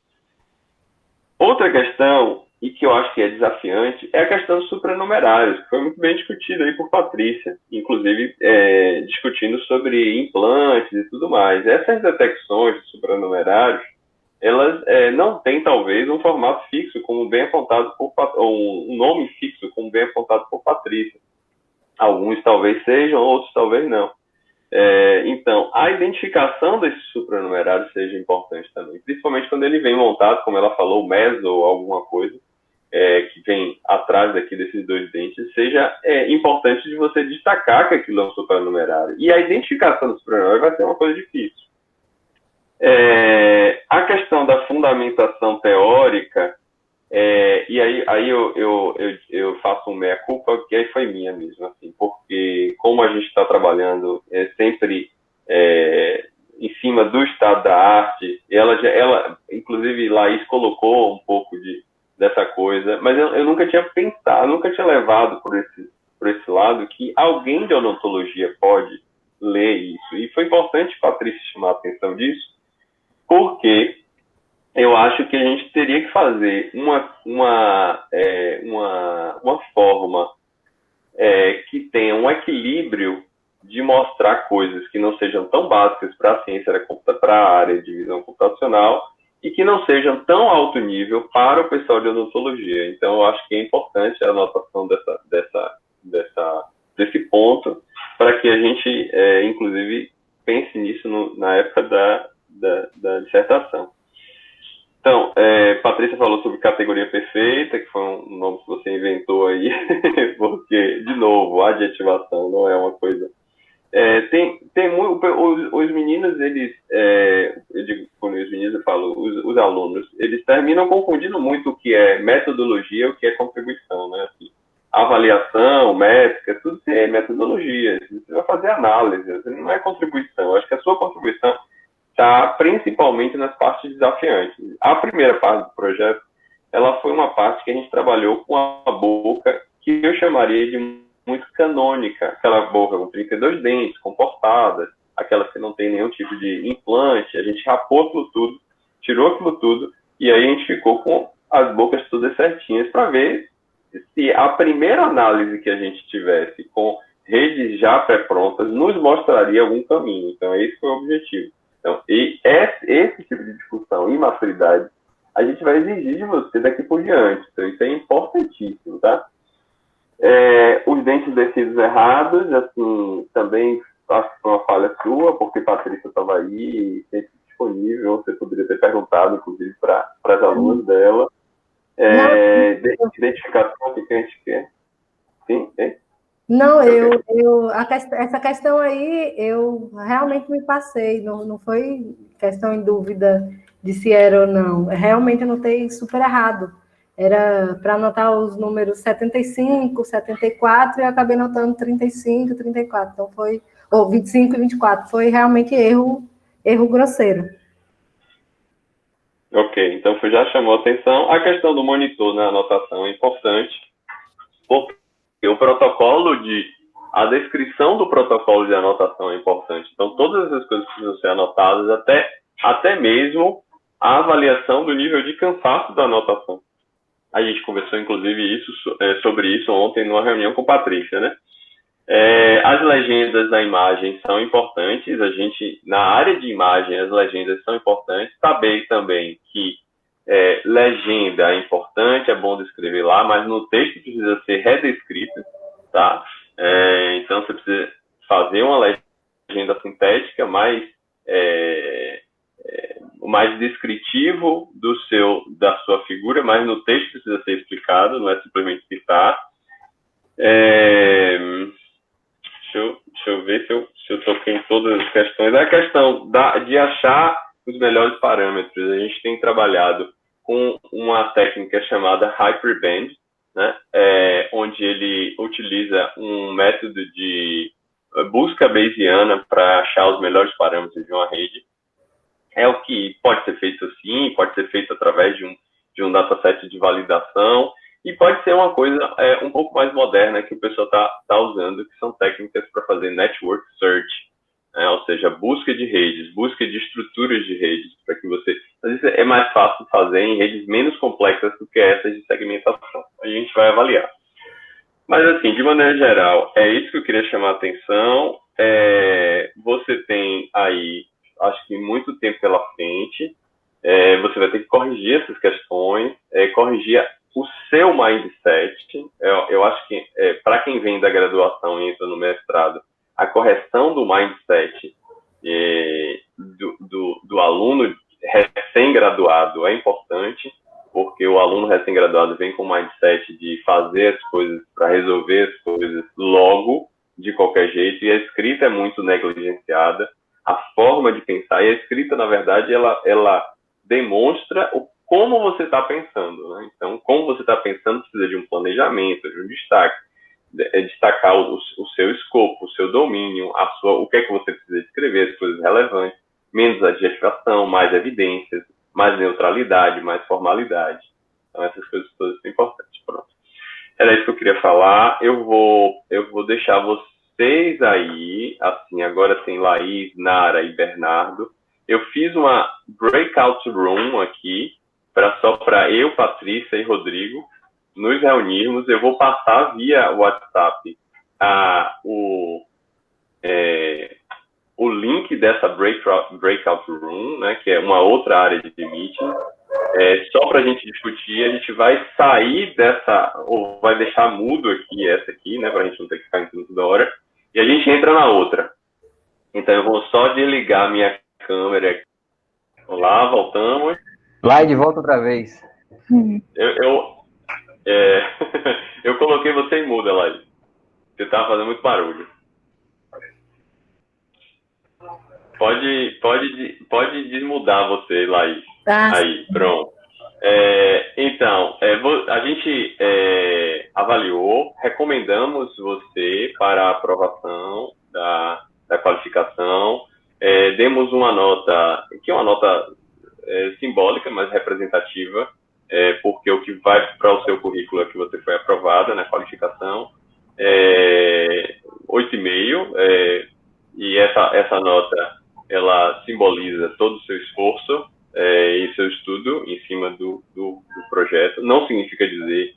Outra questão, e que eu acho que é desafiante, é a questão dos supranumerários, que foi muito bem discutida aí por Patrícia, inclusive discutindo sobre implantes e tudo mais. Essas detecções de supranumerários, elas não têm, talvez, um formato fixo, como bem apontado ou um nome fixo, como bem apontado por Patrícia. Alguns talvez sejam, outros talvez não. Então, a identificação desses supranumerários seja importante também, principalmente quando ele vem montado, como ela falou, meso ou alguma coisa que vem atrás daqui desses 2 dentes, seja importante de você destacar que aquilo é um supranumerário. E a identificação do supranumerário vai ser uma coisa difícil. A questão da fundamentação teórica, e aí eu faço um meia-culpa, que aí foi minha mesmo, assim, porque como a gente está trabalhando sempre em cima do estado da arte, ela inclusive, Laís colocou um pouco dessa coisa, mas eu nunca tinha pensado, nunca tinha levado por esse lado que alguém de odontologia pode ler isso. E foi importante, Patrícia, chamar a atenção disso, porque eu acho que a gente teria que fazer uma forma que tenha um equilíbrio de mostrar coisas que não sejam tão básicas para a ciência, para a área de visão computacional, e que não sejam tão alto nível para o pessoal de odontologia. Então, eu acho que é importante a anotação desse ponto, para que a gente, inclusive, pense nisso na época da dissertação. Então, Patrícia falou sobre categoria perfeita, que foi um nome que você inventou aí, porque, de novo, a adjetivação não é uma coisa... os meninos, eles... eu digo, quando os meninos, eu falo, os alunos, eles terminam confundindo muito o que é metodologia e o que é contribuição, né? Assim, avaliação, métrica, tudo é metodologia. Você vai fazer análise, não é contribuição. Eu acho que a sua contribuição está principalmente nas partes desafiantes. A primeira parte do projeto, ela foi uma parte que a gente trabalhou com a boca que eu chamaria de muito canônica, aquela boca com 32 dentes, comportada, aquela que não tem nenhum tipo de implante. A gente rapou aquilo tudo, tirou aquilo tudo, e aí a gente ficou com as bocas todas certinhas para ver se a primeira análise que a gente tivesse com redes já pré-prontas nos mostraria algum caminho. Então, esse foi o objetivo. Então, e esse tipo de discussão e maturidade a gente vai exigir de você daqui por diante. Então, isso é importantíssimo, tá? Os dentes descidos errados, assim, também acho que foi uma falha sua, porque a Patrícia estava aí, sempre disponível, você poderia ter perguntado, inclusive, para as alunas dela. Identificação, o que a gente quer. Sim? Não, essa questão aí, eu realmente me passei, não foi questão em dúvida de se era ou não. Realmente eu notei super errado. Era para anotar os números 75, 74, e eu acabei notando 35, 34. Então foi, ou 25 e 24. Foi realmente erro grosseiro. Ok, então já chamou a atenção. A questão do monitor na anotação é importante, porque o protocolo a descrição do protocolo de anotação é importante. Então, todas as coisas precisam ser anotadas, até mesmo a avaliação do nível de cansaço da anotação. A gente conversou, inclusive, sobre isso ontem numa reunião com a Patrícia, né? As legendas da imagem são importantes. Na área de imagem, as legendas são importantes. Saber também que legenda é importante, é bom descrever lá, mas no texto precisa ser redescrito, tá? Então, você precisa fazer uma legenda sintética mais descritivo da sua figura, mas no texto precisa ser explicado, não é simplesmente citar. Deixa eu ver se eu toquei em todas as questões. A questão de achar os melhores parâmetros. A gente tem trabalhado com uma técnica chamada Hyperband, né? Onde ele utiliza um método de busca bayesiana para achar os melhores parâmetros de uma rede. É o que pode ser feito assim, pode ser feito através de um dataset de validação, e pode ser uma coisa um pouco mais moderna que o pessoal está usando, que são técnicas para fazer network search, ou seja, busca de redes, busca de estruturas de redes, para que você... Mas isso é mais fácil de fazer em redes menos complexas do que essas de segmentação. A gente vai avaliar. Mas, assim, de maneira geral, é isso que eu queria chamar a atenção. Você tem aí, acho que muito tempo pela frente. Você vai ter que corrigir essas questões, corrigir o seu mindset. Eu acho que, para quem vem da graduação e entra no mestrado, a correção do mindset do aluno recém-graduado é importante, porque o aluno recém-graduado vem com o mindset de fazer as coisas, para resolver as coisas logo, de qualquer jeito, e a escrita é muito negligenciada, a forma de pensar, e a escrita, na verdade, ela demonstra como você está pensando, né? Então, como você está pensando precisa de um planejamento, de um destaque, destacar o seu escopo, o seu domínio, o que é que você precisa escrever, as coisas relevantes, menos adjetivação, mais evidências, mais neutralidade, mais formalidade. Então, essas coisas todas são importantes. Pronto. Era isso que eu queria falar. Eu vou deixar vocês aí, assim, agora tem Laís, Nara e Bernardo. Eu fiz uma breakout room aqui, só para eu, Patrícia e Rodrigo nos reunirmos. Eu vou passar via WhatsApp o link dessa breakout room, né, que é uma outra área de meeting, só para a gente discutir. A gente vai sair dessa, ou vai deixar mudo aqui, essa aqui, né, para a gente não ter que ficar entrando toda hora, e a gente entra na outra. Então eu vou só desligar minha câmera aqui. Olá, voltamos. Lá de volta outra vez. Eu coloquei você em muda, Laís. Você estava fazendo muito barulho. Pode desmudar você, Laís. Aí, pronto. Então, a gente avaliou, recomendamos você para a aprovação da qualificação. Demos uma nota, que é uma nota simbólica, mas representativa, porque o que vai para o seu currículo é que você foi aprovada na qualificação. 8,5, e essa nota, ela simboliza todo o seu esforço e seu estudo em cima do projeto. Não significa dizer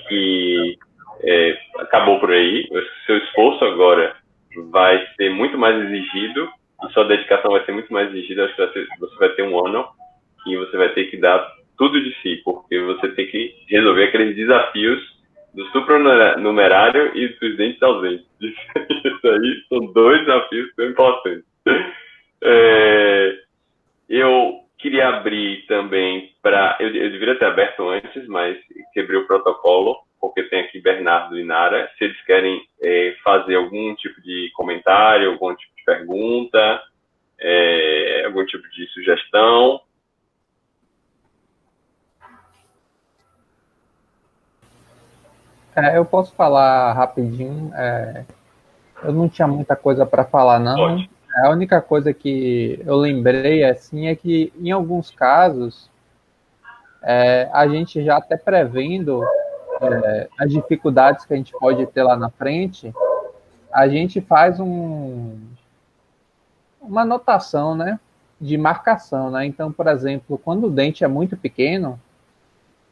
que acabou por aí. O seu esforço agora vai ser muito mais exigido, e sua dedicação vai ser muito mais exigida. Acho que você vai ter um ano que você vai ter que dar tudo de si, porque você tem que resolver aqueles desafios do supranumerário e dos dentes ausentes. Isso aí são dois desafios que são importantes. Eu queria abrir também para... Eu deveria ter aberto antes, mas quebrei o protocolo, porque tem aqui Bernardo e Nara. Se eles querem fazer algum tipo de comentário, algum tipo de pergunta, algum tipo de sugestão. Eu posso falar rapidinho. Eu não tinha muita coisa para falar, não. Pode. A única coisa que eu lembrei assim é que, em alguns casos, a gente já até prevendo as dificuldades que a gente pode ter lá na frente, a gente faz uma anotação, né, de marcação, né? Então, por exemplo, quando o dente é muito pequeno,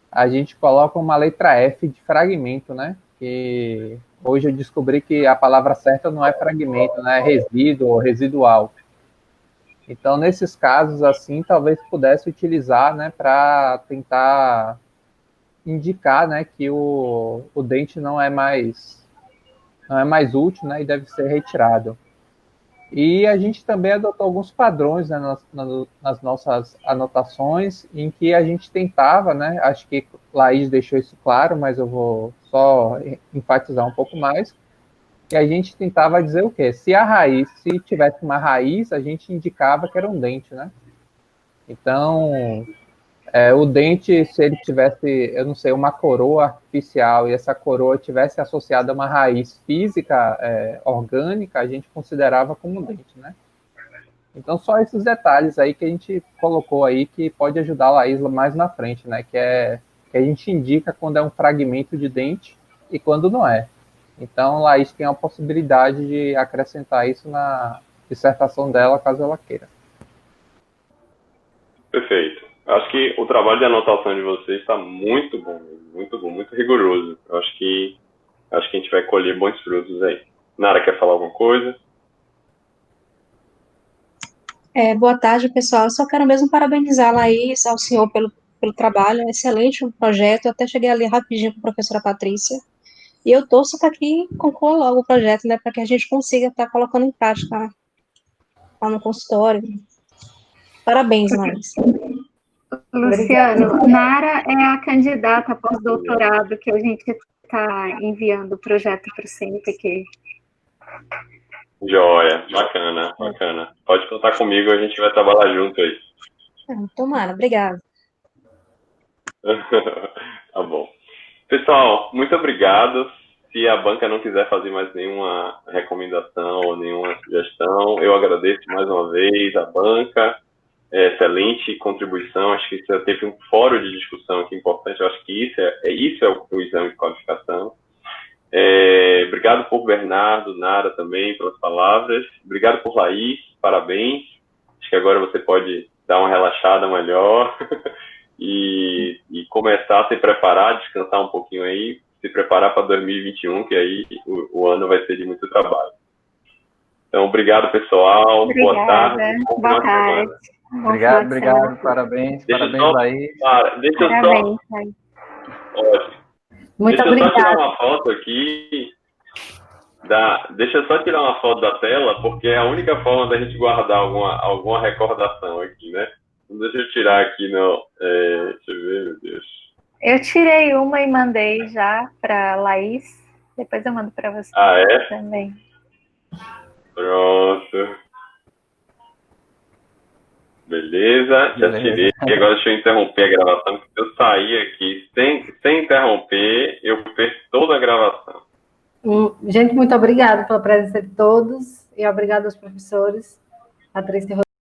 a gente coloca uma letra F de fragmento, né? Que hoje eu descobri que a palavra certa não é fragmento, né? É resíduo ou residual. Então, nesses casos, assim, talvez pudesse utilizar, né, para tentar indicar, né, que o dente não é mais útil, né, e deve ser retirado. E a gente também adotou alguns padrões, né, nas nossas anotações, em que a gente tentava, né, acho que Laís deixou isso claro, mas eu vou só enfatizar um pouco mais, que a gente tentava dizer o quê? Se tivesse uma raiz, a gente indicava que era um dente, né? Então, o dente, se ele tivesse, eu não sei, uma coroa artificial, e essa coroa tivesse associada a uma raiz física, orgânica, a gente considerava como dente, né? Então, só esses detalhes aí que a gente colocou aí, que pode ajudar a Laís mais na frente, né? Que a gente indica quando é um fragmento de dente e quando não é. Então, Laís tem a possibilidade de acrescentar isso na dissertação dela, caso ela queira. Perfeito. Acho que o trabalho de anotação de vocês está muito bom, muito rigoroso. Acho que a gente vai colher bons frutos aí. Nara, quer falar alguma coisa? Boa tarde, pessoal. Eu só quero mesmo parabenizar a Laís, ao senhor pelo trabalho. É excelente o projeto. Eu até cheguei ali rapidinho com a professora Patrícia. E eu torço para que conclua logo o projeto, né, para que a gente consiga estar colocando em prática lá no consultório. Parabéns, Laís. Luciano, Nara é a candidata pós-doutorado que a gente está enviando o projeto para o CNPq. Joia, bacana. Pode contar comigo, a gente vai trabalhar junto aí. Tomara, obrigada. Tá bom. Pessoal, muito obrigado. Se a banca não quiser fazer mais nenhuma recomendação ou nenhuma sugestão, eu agradeço mais uma vez a banca excelente contribuição. Acho que isso teve um fórum de discussão aqui importante. Eu acho que isso é o exame de qualificação. Obrigado por Bernardo, Nara também, pelas palavras. Obrigado por Laís, parabéns. Acho que agora você pode dar uma relaxada melhor e começar a se preparar, descansar um pouquinho aí, se preparar para 2021, que aí o ano vai ser de muito trabalho. Então, obrigado, pessoal. Obrigada. Boa tarde. Boa tarde. Obrigado, parabéns, Laís. Deixa eu parabéns, só... Laís. Ótimo. Muito Deixa eu só tirar obrigada. uma foto aqui. Deixa eu só tirar uma foto da tela, porque é a única forma da gente guardar alguma recordação aqui, né? Então, deixa eu tirar aqui, não. Deixa eu ver, meu Deus. Eu tirei uma e mandei já para Laís. Depois eu mando para você também. Pronto. Beleza, já tirei. E agora deixa eu interromper a gravação, porque se eu sair aqui sem interromper, eu perco toda a gravação. Gente, muito obrigada pela presença de todos e obrigada aos professores, Patrícia e